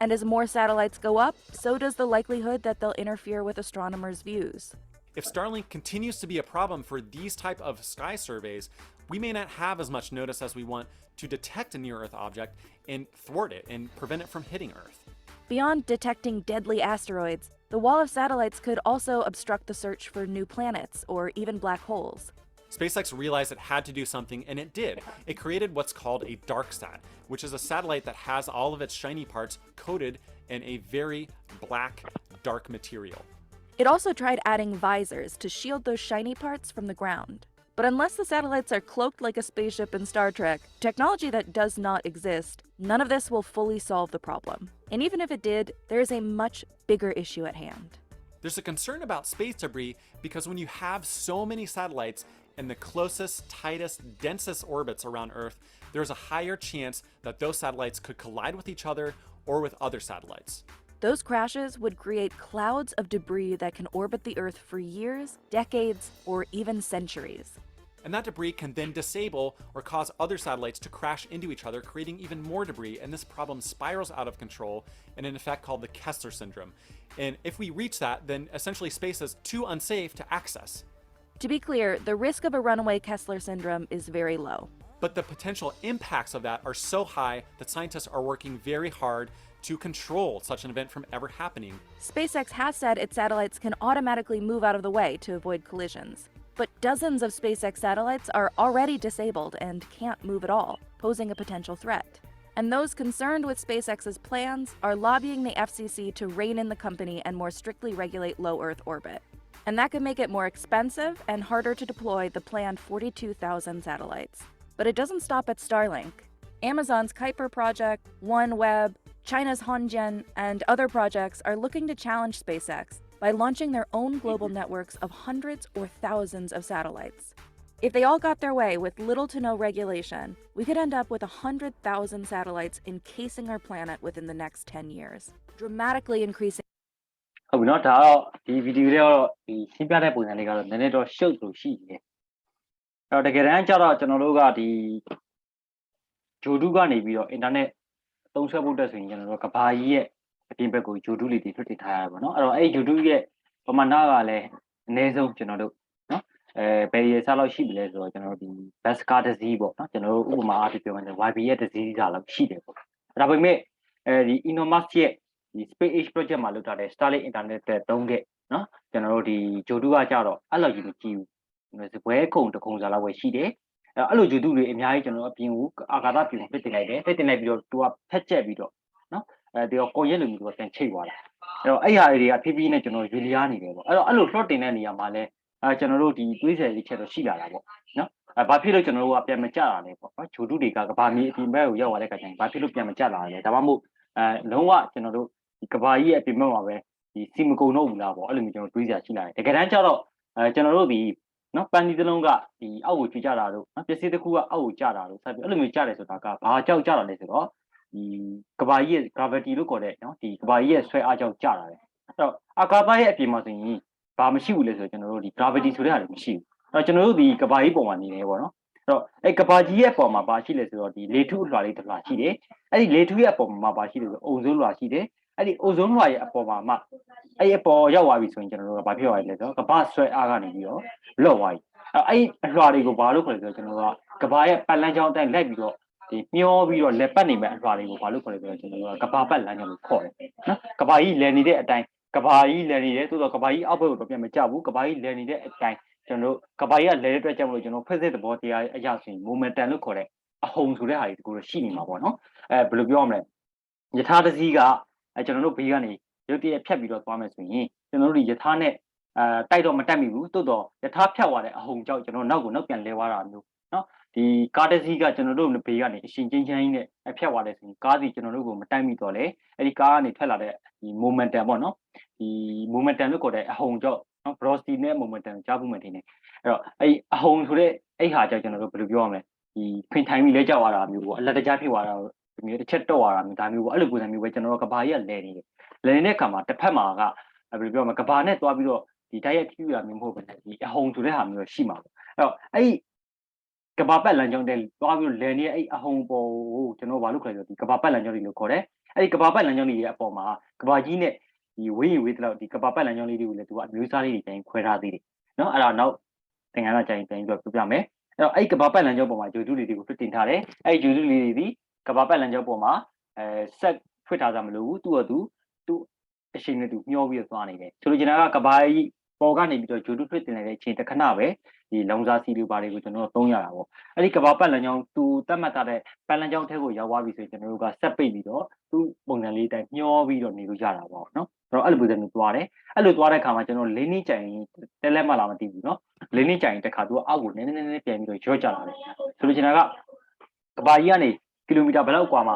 And as more satellites go up, so does the likelihood that they'll interfere with astronomers' views. If Starlink continues to be a problem for these type of sky surveys, we may not have as much notice as we want to detect a near-Earth object and thwart it and prevent it from hitting Earth. Beyond detecting deadly asteroids, the wall of satellites could also obstruct the search for new planets or even black holes. SpaceX realized it had to do something, and it did. It created what's called a darksat, which is a satellite that has all of its shiny parts coated in a very black, dark material. It also tried adding visors to shield those shiny parts from the ground. But unless the satellites are cloaked like a spaceship in Star Trek, technology that does not exist, none of this will fully solve the problem. And even if it did, there is a much bigger issue at hand. There's a concern about space debris because when you have so many satellites in the closest, tightest, densest orbits around Earth, there's a higher chance that those satellites could collide with each other or with other satellites. Those crashes would create clouds of debris that can orbit the Earth for years, decades, or even centuries. And that debris can then disable or cause other satellites to crash into each other, creating even more debris, and this problem spirals out of control in an effect called the Kessler syndrome. And if we reach that, then essentially space is too unsafe to access. To be clear, the risk of a runaway Kessler syndrome is very low. but the potential impacts of that are so high that scientists are working very hard to control such an event from ever happening. SpaceX has said its satellites can automatically move out of the way to avoid collisions. But dozens of SpaceX satellites are already disabled and can't move at all, posing a potential threat. And those concerned with SpaceX's plans are lobbying the FCC to rein in the company and more strictly regulate low Earth orbit. And that could make it more expensive and harder to deploy the planned 42,000 satellites. But it doesn't stop at Starlink. Amazon's Kuiper project, OneWeb, China's Hongjian, and other projects are looking to challenge SpaceX by launching their own global networks of hundreds or thousands of satellites. If they all got their way with little to no regulation, we could end up with 100,000 satellites encasing our planet within the next 10 years, dramatically increasing. ဟုတ်ပြီနော်ဒါတော့ဒီဗီဒီယိုလေးကတော့ဒီရှင်းပြတဲ့ပုံစံလေးကတော့နည်းနည်းတော့ရှုပ်လို့ရှိတယ်အဲ့တော့တကယ်တမ်းကျတော့ကျွန်တော်တို့ကဒီဂျိုဒူးကနေပြီးတော့အင်တာနက်သုံးဆွဲဖို့တက်ဆိုရင်ကျွန်တော်တို့ကဘာကြီးရဲ့အပြင်ဘက်ကိုဂျိုဒူးလေးတွေထွတ်တင်ထားရပါတော့เนาะအဲ့တော့အဲ့ဂျိုဒူးရဲ့ပမာဏကလည်းအနည်းဆုံးကျွန်တော်တို့เนาะဘယ်ရစားလောက်ရှိပြီလဲဆိုတော့ကျွန်တော်တို့ဒီ bus car တစ်စီးပေါ့เนาะကျွန်တော်တို့ဥပမာအားဖြင့်ပြောမယ်ဆို YB ရဲ့တစ်စီးစားလောက်ရှိတယ်ပေါ့ဒါပေမဲ့ဒီ Elon Musk ရဲ့ဒီ SpaceX project မှာလုပ်ထားတဲ့ Starlink internet တဲ့တုံးတဲ့เนาะကျွန်တော်တို့ဒီဂျိုဒူးကကြတော့အဲ့လိုကြီးမကြည့်ဘူးဘွဲခုံတခုံစားလောက်ပဲရှိတယ်အဲ့လိုဂျိုဒူးတွေအများကြီးကျွန်တော်အပြင်ကိုအာကာသပြင်ကိုဖြစ်တင်လိုက်တယ်ဖြစ်တင်လိုက်ပြီးတော့သူကဖက်ချက်ပြီးတော့เนาะဒီတော့ကိုရက်လူမျိုးကပြန်ချိတ်သွားတာအဲ့တော့အဲ့ဟာတွေကဖြည်းဖြည်းနဲ့ကျွန်တော်ရွေလျားနေတယ်ပေါ့အဲ့တော့အဲ့လို plot တင်တဲ့နေရာမှာလဲကျွန်တော်တို့ဒီတွေးဆယ်လေးချက်တော့ရှိလာတာပေါ့နော်ဘာဖြစ်လို့ကျွန်တော်တို့ကပြန်မကြတာလဲပေါ့နော်ဂျိုဒူတွေကကဘာမီအပြင်ဘက်ကိုရောက်လာတဲ့ခါကျရင်ဘာဖြစ်လို့ပြန်မကြလာလဲဒါမှမဟုတ်လုံးဝကျွန်တော်တို့ဒီကဘာကြီးရဲ့အပြင်ဘက်မှာပဲဒီစီမကုံတော့ဘူးလားပေါ့အဲ့လိုမျိုးကျွန်တော်တွေးစရာရှိလာတယ်တကယ်တမ်းကျတော့ကျွန်တော်တို့ဒီနော်ပန်ဒီတစ်လုံးကဒီအောက်ကိုကြွကြတာတို့နော်ပစ္စည်းတစ်ခုကအောက်ကိုကြတာတို့ဆက်ပြီးအဲ့လိုမျိုးကြတယ်ဆိုတာကဘာကြောက်ကြတာလဲဆိုတော့ဒီကဘာကြီးရဲ့ gravity လို့ခေါ်တဲ့နော်ဒီကဘာကြီးရဲ့ဆွဲအားကြောင့်ကြတာလေအဲ့တော့အာကာသရဲ့အပြင်မှာဆိုရင်ဘာမရှိဘူးလဲဆိုတော့ကျွန်တော်တို့ဒီ gravity ဆိုတဲ့ဟာတွေမရှိဘူးအဲ့တော့ကျွန်တော်တို့ဒီကဘာကြီးပုံမှာနေနေပေါ့နော်အဲ့တော့အဲ့ကဘာကြီးရဲ့အပေါ်မှာဘာရှိလဲဆိုတော့ဒီလေထုအလွှာလေးတစ်လွှာရှိတယ်အဲ့ဒီလေထုရဲ့အပေါ်မှာဘာရှိလဲဆိုတော့အုံဇုံးလွှာရှိတယ်အဲ့ဒီအုံဇုံးလွှာရဲ့အပေါ်မှာမှအဲ့ဒီအပေါ်ရောက်သွားပြီဆိုရင်ကျွန်တော်တို့ကဘာဖြစ်သွားလဲဆိုတော့ကဘာဆွဲအားကနေပြီးတော့လော့သွားပြီအဲ့အလွှာတွေကိုဘာလို့ခေါ်လဲဆိုတော့ကျွန်တော်တို့ကကဘာရဲ့ပတ်လမ်းကြောင်းအတိုင်းလိုက်ပြီးတော့ဒီမျောပြီးတော့လက်ပတ်နေမဲ့အလွှာတွေကိုဘာလို့ခေါ်လဲဆိုတော့ကျွန်တော်တို့ကကဘာပတ်လမ်းကြောင်းလို့ခေါ်တယ်နော်ကဘာကြီးလည်နေတဲ့အတိုင်းကဘာကြီးလည်နေတယ်သို့တော့ကဘာကြီးအောက်ဘက်ကိုတော့ပြန်မကျဘူးကဘာကြီးလည်နေတဲ့အတိုင်းကျွန်တော်တို့ကဘာကြီးကလည်တဲ့အတွက်ကြောင့်မလို့ကျွန်တော်ဖိစိတ်သဘောတရားအရာဆိုရင် momentum လို့ခေါ်တဲ့အဟုန်ဆိုတဲ့ဟာတွေတကူတော့ရှိနေမှာပေါ့နော်ဘယ်လိုပြောရမလဲယထာတစည်းကကျွန်တော်တို့ဘေးကနေရုပ်တရက်ဖြတ်ပြီးတော့သွားမယ်ဆိုရင်ကျွန်တော်တို့ဒီယထာနဲ့တိုက်တော့မတက်မိဘူးသို့တော့ယထာဖြတ်သွားတဲ့အဟုန်ကြောင့်ကျွန်တော်နောက်ကိုနောက်ပြန်လဲသွားတာမျိုးနော်ဒီကားတစည်းကကျွန်တော်တို့ဘေးကနေအရှင်ချင်းချင်းနဲ့ဖြတ်သွားတယ်ဆိုရင်ကားစီကျွန်တော်တို့ကိုမတိုက်မိတော့လေအဲ့ဒီကားကနေထွက်လာတဲ့ဒီ momentum ပေါ့နော်ဒီ momentum လို့ခေါ်တဲ့အဟုန်ကြောင့်နော် velocity နဲ့ momentum ကြားဖို့မှတင်နေအဲ့တော့အဲ့အဟုန်ဆိုတဲ့အဲ့ဟာကြောင့်ကျွန်တော်တို့ဘယ်လိုပြောရမလဲဒီဖိထိုင်ပြီးလဲကြောက်ရတာမျိုးပေါ့အလက်တကြားဖြစ်သွားတာဒီမျိုးတစ်ချက်တော့ရတာမျိုးဒါမျိုးပေါ့အဲ့လိုပုံစံမျိုးပဲကျွန်တော်တို့ကဘာကြီးကလဲနေတယ်လဲနေတဲ့အခါမှာတစ်ဖက်မှာကဘယ်လိုပြောမလဲကဘာနဲ့တွားပြီးတော့ဒီတိုက်ရိုက်ဖြူရမျိုးမဟုတ်ဘူးဒီအဟုန်ဆိုတဲ့ဟာမျိုးရှိမှာပေါ့အဲ့တော့အဲ့ကဘာပတ်လမ်းကြောင်းတဲ့တွားပြီးတော့လဲနေတဲ့အဲ့အဟုန်ပေါ်ကိုကျွန်တော်ဘာလို့ခေါ်လဲဆိုဒီကဘာပတ်လမ်းကြောင်းတွေလို့ခေါ်တယ်အဲ့ဒီကဘာပတ်လမ်းကြောင်းတွေရဲ့အပေါ်မှာကဘာကြီးနဲ့ဒီဝေးဝေးတော့ဒီကဘာပတ်လမ်းကြောင်းလေးတွေကိုလည်းသူကအမျိုးအစားလေးတွေတိုင်းခွဲထားသေးတယ်နော်အဲ့ဒါနောက်သင်္ကန်းစာကြိုင်ပြန်ပြီးတော့ပြပြမယ်အဲ့တော့အဲ့ကဘာပတ်လမ်းကြောင်းပေါ်မှာဂျိုဒူးလေးတွေကိုထွတ်တင်ထားတယ်အဲ့ဂျိုဒူးလေးတွေဒီကဘာပတ်လမ်းကြောင်းပေါ်မှာဆက်ဖွင့်ထားကြမလို့သူ့အအချိန်နဲ့သူမျောပြီးတော့သွားနေတယ်ဆိုလိုချင်တာကကဘာကြီးပေါ်ကနေပြီးတော့ဂျိုဒူးထွတ်တင်လိုက်တဲ့အချိန်တစ်ခဏပဲဒီလုံစားစီလိုပါတွေကိုကျွန်တော်တို့သုံးရတာပေါ့အဲ့ဒီကဘာပတ်လမ်းကြောင်းသူတတ်မှတ်ထားတဲ့ပတ်လမ်းကြောင်းထဲကိုရောက်သွားပြီဆိုရင်ကျွန်တော်တို့ကဆက်ပိတ်ပြီးတော့သူ့ပုံစံလေးတိုင်းမျောပြီးတော့နေလို့ရတာပေါ့နော်အဲ့တော့အဲ့လိုပုံစံမျိုးသွားတယ်အဲ့လိုသွားတဲ့အခါမှာကျွန်တော်၄နှစ်ကြာရင်တဲလက်မှလာမသိဘူးနော်၄နှစ်ကြာရင်တစ်ခါသူကအောက်ကိုနည်းနည်းပြန်ပြီးတော့ရော့ကျလာတယ်ဆိုလိုချင်တာကကဘာကြီးကနေကီလိုမီတာဘယ်လောက်กว่าမှာ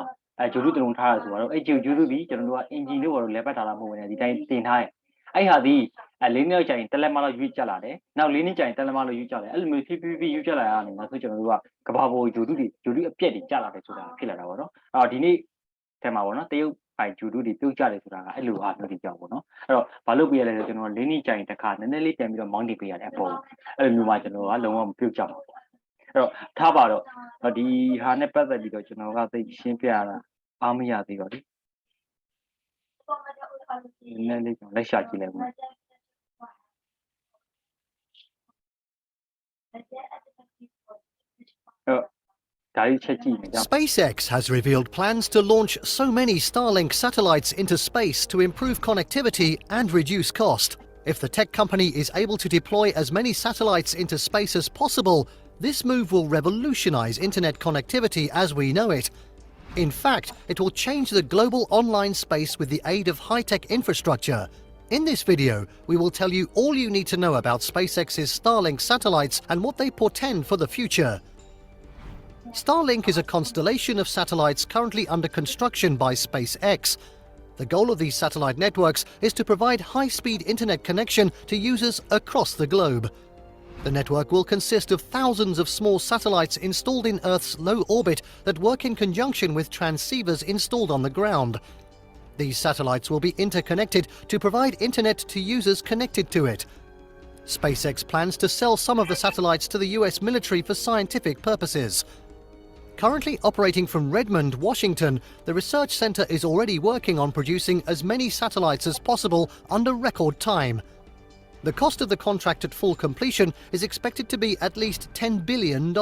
ဂျိုဒူးတုံထားရဆိုတော့အဲ့ဂျိုဒူးပြီးကျွန်တော်တို့ကအင်ဂျင်လေးပေါ်တော့လဲပတ်ထားတာမဟုတ်ဘူးねဒီတိုင်းတင်ထားတယ်အဲ့ဟာဒီ၄နှစ်ကြာရင်တက်လက်မလောက်ရွေ့ကျလာတယ်နောက်၄နှစ်ကြာရင်တက်လက်မလောက်ရွေ့ကျလာတယ်အဲ့လိုမျိုးဖြည်းဖြည်းရွေ့ကျလာရတာနောက်ဆုံးကျွန်တော်တို့ကကဘာပေါ်ဂျိုဒူးအပြက်တွေကျလာတယ်ဆိုတာဖြစ်လာတာပေါ့နော်အော်ဒီနေ့ထဲမှာပေါ့နော်တရုတ်ပိုင်ဂျိုဒူးတွေပြုတ်ကျတယ်ဆိုတာကအဲ့လိုအားမျိုးတွေကြောက်ပေါ့နော်အဲ့တော့ဘာလို့ပြရလဲဆိုကျွန်တော်၄နှစ်ကြာရင်တစ်ခါနည်းနည်းလေးပြန်ပြီးတော့မောင်းတင်ပေးရတယ်အပေါ်အဲ့လိုမျိုးမှကျွန်တော်ကလုံးဝမပြုတ်ကျပါဘူးအဲ့တော့ထားပါတော့ဒီဟာနဲ့ပတ်သက်ပြီးတော့ကျွန်တော်ကသိရှင်းပြရတာအားမရသေးပါဘူးနည်းနည်းလေးလက်ရှာကြည့်လိုက်ပါ ဒါကြီးချက်ကြည့်နေကြ SpaceX has revealed plans to launch so many Starlink satellites into space to improve connectivity and reduce cost. If the tech company is able to deploy as many satellites into space as possible, this move will revolutionize internet connectivity as we know it. In fact, it will change the global online space with the aid of high-tech infrastructure. In this video, we will tell you all you need to know about SpaceX's Starlink satellites and what they portend for the future. Starlink is a constellation of satellites currently under construction by SpaceX. The goal of these satellite networks is to provide high-speed internet connection to users across the globe. The network will consist of thousands of small satellites installed in Earth's low orbit that work in conjunction with transceivers installed on the ground. These satellites will be interconnected to provide internet to users connected to it. SpaceX plans to sell some of the satellites to the US military for scientific purposes. Currently operating from Redmond, Washington, the research center is already working on producing as many satellites as possible under record time. The cost of the contract at full completion is expected to be at least $10 billion.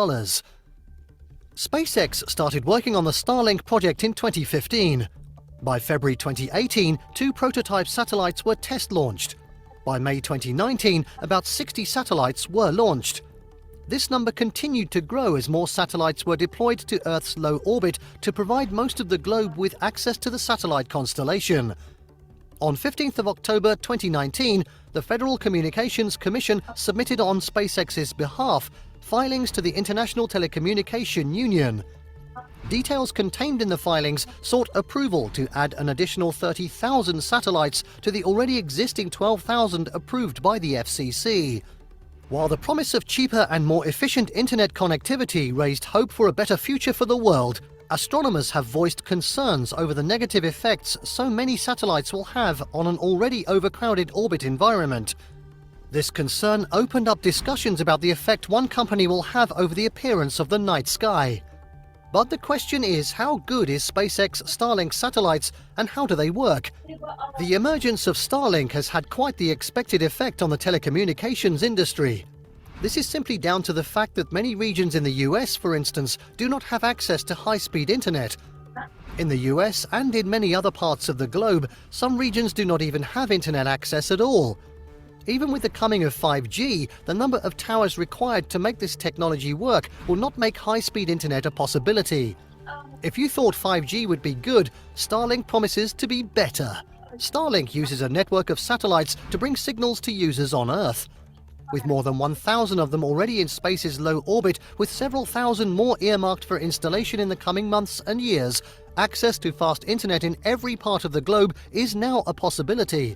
SpaceX started working on the Starlink project in 2015. By February 2018, 2 prototype satellites were test launched. By May 2019, about 60 satellites were launched. This number continued to grow as more satellites were deployed to Earth's low orbit to provide most of the globe with access to the satellite constellation. On 15th of October 2019, the Federal Communications Commission submitted on SpaceX's behalf filings to the International Telecommunication Union. Details contained in the filings sought approval to add an additional 30,000 satellites to the already existing 12,000 approved by the FCC. While the promise of cheaper and more efficient internet connectivity raised hope for a better future for the world, astronomers have voiced concerns over the negative effects so many satellites will have on an already overcrowded orbit environment. This concern opened up discussions about the effect one company will have over the appearance of the night sky. But the question is, how good is SpaceX Starlink satellites and how do they work? The emergence of Starlink has had quite the expected effect on the telecommunications industry. This is simply down to the fact that many regions in the US, for instance, do not have access to high-speed internet. In the US and in many other parts of the globe, some regions do not even have internet access at all. Even with the coming of 5G, the number of towers required to make this technology work will not make high-speed internet a possibility. If you thought 5G would be good, Starlink promises to be better. Starlink uses a network of satellites to bring signals to users on Earth. With more than 1,000 of them already in space's low orbit, with several thousand more earmarked for installation in the coming months and years, access to fast internet in every part of the globe is now a possibility.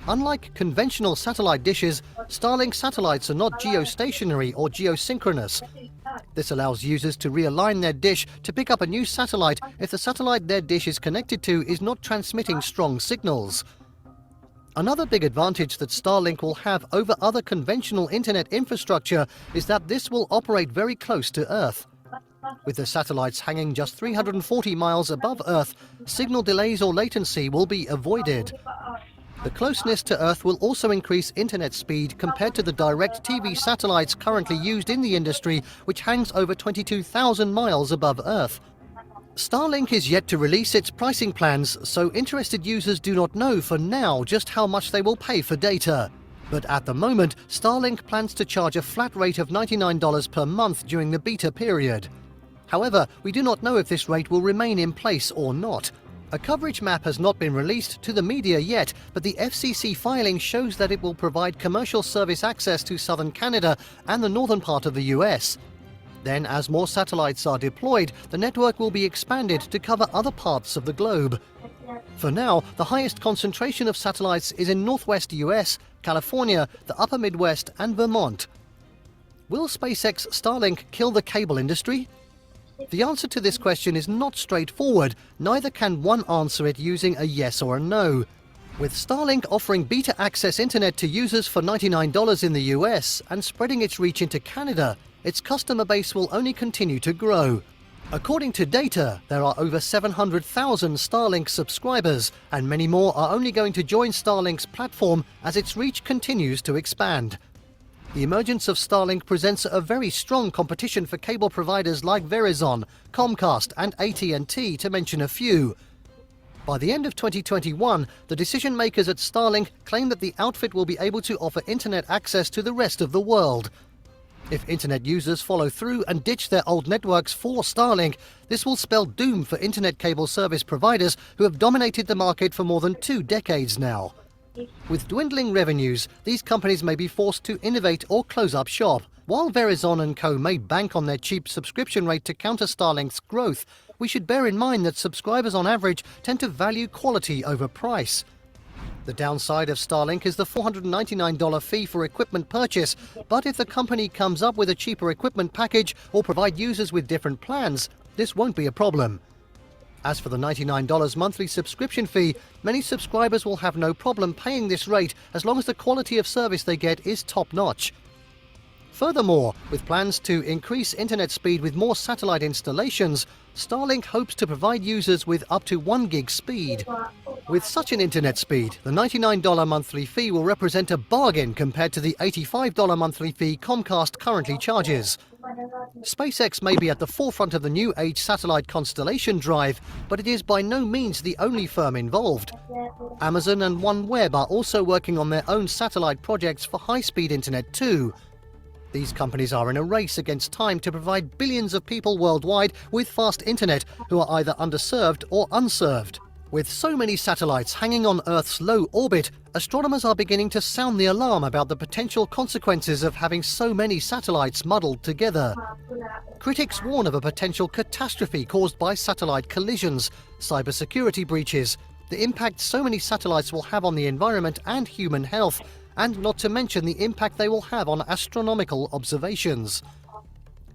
Unlike conventional satellite dishes, Starlink satellites are not geostationary or geosynchronous. This allows users to realign their dish to pick up a new satellite if the satellite their dish is connected to is not transmitting strong signals. Another big advantage that Starlink will have over other conventional internet infrastructure is that this will operate very close to Earth. With the satellites hanging just 340 miles above Earth, signal delays or latency will be avoided. The closeness to Earth will also increase internet speed compared to the direct TV satellites currently used in the industry, which hangs over 22,000 miles above Earth. Starlink is yet to release its pricing plans, so interested users do not know for now just how much they will pay for data. But at the moment, Starlink plans to charge a flat rate of $99 per month during the beta period. However, we do not know if this rate will remain in place or not. A coverage map has not been released to the media yet, but the FCC filing shows that it will provide commercial service access to southern Canada and the northern part of the US. Then, as more satellites are deployed, the network will be expanded to cover other parts of the globe. For now, the highest concentration of satellites is in northwest US, California, the upper Midwest, and Vermont. Will SpaceX Starlink kill the cable industry? The answer to this question is not straightforward, neither can one answer it using a yes or a no. With Starlink offering beta access internet to users for $99 in the US and spreading its reach into Canada, its customer base will only continue to grow. According to data, there are over 700,000 Starlink subscribers, and many more are only going to join Starlink's platform as its reach continues to expand. The emergence of Starlink presents a very strong competition for cable providers like Verizon, Comcast and AT&T, to mention a few. By the end of 2021, the decision makers at Starlink claim that the outfit will be able to offer internet access to the rest of the world. If internet users follow through and ditch their old networks for Starlink, this will spell doom for internet cable service providers who have dominated the market for more than 2 decades now. With dwindling revenues, these companies may be forced to innovate or close up shop. While Verizon and Co may bank on their cheap subscription rate to counter Starlink's growth, we should bear in mind that subscribers on average tend to value quality over price. The downside of Starlink is the $499 fee for equipment purchase, but if the company comes up with a cheaper equipment package or provide users with different plans, this won't be a problem. As for the $99 monthly subscription fee, many subscribers will have no problem paying this rate as long as the quality of service they get is top-notch. Furthermore, with plans to increase internet speed with more satellite installations, Starlink hopes to provide users with up to 1 gig speed. With such an internet speed, the $99 monthly fee will represent a bargain compared to the $85 monthly fee Comcast currently charges. SpaceX may be at the forefront of the new age satellite constellation drive, but it is by no means the only firm involved. Amazon and OneWeb are also working on their own satellite projects for high-speed internet too. These companies are in a race against time to provide billions of people worldwide with fast internet who are either underserved or unserved. With so many satellites hanging on Earth's low orbit, astronomers are beginning to sound the alarm about the potential consequences of having so many satellites muddled together. Critics warn of a potential catastrophe caused by satellite collisions, cybersecurity breaches, the impact so many satellites will have on the environment and human health, and not to mention the impact they will have on astronomical observations.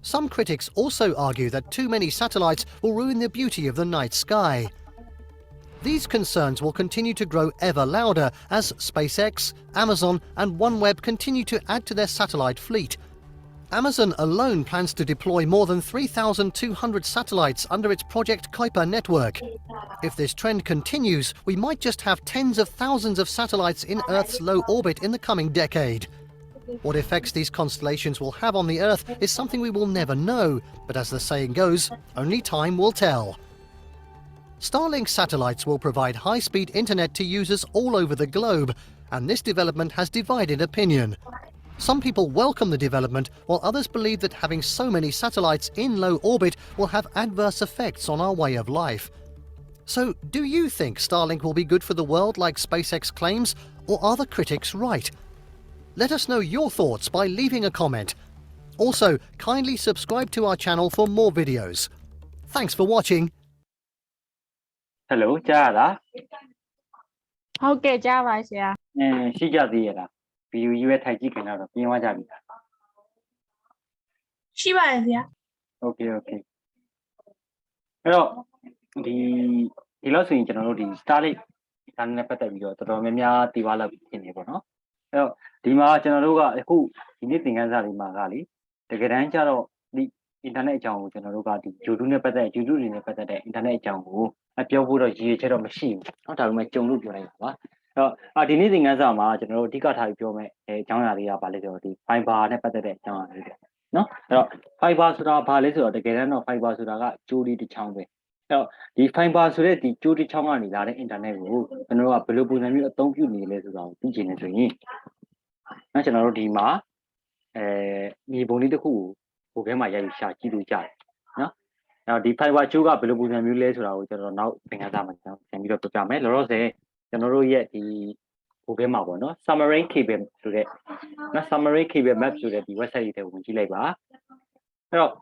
Some critics also argue that too many satellites will ruin the beauty of the night sky. These concerns will continue to grow ever louder as SpaceX, Amazon and OneWeb continue to add to their satellite fleet. Amazon alone plans to deploy more than 3,200 satellites under its Project Kuiper network. If this trend continues, we might just have tens of thousands of satellites in Earth's low orbit in the coming decade. What effects these constellations will have on the Earth is something we will never know, but as the saying goes, only time will tell. Starlink satellites will provide high-speed internet to users all over the globe, and this development has divided opinion. Some people welcome the development, while others believe that having so many satellites in low orbit will have adverse effects on our way of life. So, do you think Starlink will be good for the world like SpaceX claims, or are the critics right? Let us know your thoughts by leaving a comment. Also, kindly subscribe to our channel for more videos. Thanks for watching. Hello ကြားရလား ဟုတ်ကဲ့ကြားပါဆရာ ရှိကြသေးရလားဗီဒီယိုကြီးပဲထိုင်ကြည့်ခင်တော့ပြင်သွားကြပြီလား ရှိပါတယ်ဆရာ Okay okay အဲ့တော့ဒီလောက်ဆိုရင်ကျွန်တော်တို့ဒီ Starlink ဒါနဲ့ပတ်သက်ပြီးတော့တော်တော်များများသိသွားလောက်ဖြစ်နေပေါ့နော်အဲ့တော့ဒီမှာကျွန်တော်တို့ကအခုဒီနေ့သင်ခန်းစာလေးမှာကလေတကယ်တမ်းကျတော့ဒီ internet အကြောင်းကိုကျွန်တော်တို့ကဒီ YouTube နဲ့ပတ်သက် YouTube တွေနဲ့ပတ်သက်တဲ့ internet အကြောင်းကိုပြောဖို့တော့ရည်ရွယ်ချက်တော့မရှိဘူးเนาะဒါပေမဲ့ကြုံလို့ပြောလိုက်တာပါအဲ့တော့ဒီနေ့သင်ခန်းစာမှာကျွန်တော်တို့အဓိကထားပြီးပြောမယ်အကြောင်းအရာတွေကဘာလဲဆိုတော့ဒီ fiber နဲ့ပတ်သက်တဲ့အကြောင်းအရာတွေเนาะအဲ့တော့ fiber ဆိုတာဘာလဲဆိုတော့တကယ်တမ်းတော့ fiber ဆိုတာကကြိုးလေးတစ်ချောင်းပဲအဲ့တော့ဒီ fiber ဆိုတဲ့ဒီကြိုးတစ်ချောင်းကနေလာတဲ့ internet ကိုကျွန်တော်တို့ကဘယ်လိုပုံစံမျိုးအသုံးပြုနေလဲဆိုတာကိုသိချင်နေဆိုရင်နော်ကျွန်တော်တို့ဒီမှာမြေပုံလေးတစ်ခုကိုဟိုထဲမှာရိုက်ရှာကြည့်လို့ကြားတယ်နော်အဲ့တော့ဒီ fiber ကြိုးကဘယ်လိုပုံစံမျိုးလဲဆိုတာကိုကျွန်တော်နောက်သင်ခန်းစာမှာကျွန်တော်ပြန်ပြီးတော့ပြောပြမယ်လောလောဆယ်ကျွန်တော်တို့ရဲ့ဒီဟိုထဲမှာပေါ့နော် submarine cable ဆိုတဲ့နော် submarine cable map ဆိုတဲ့ဒီ website တွေဝင်ကြည့်လိုက်ပါအဲ့တော့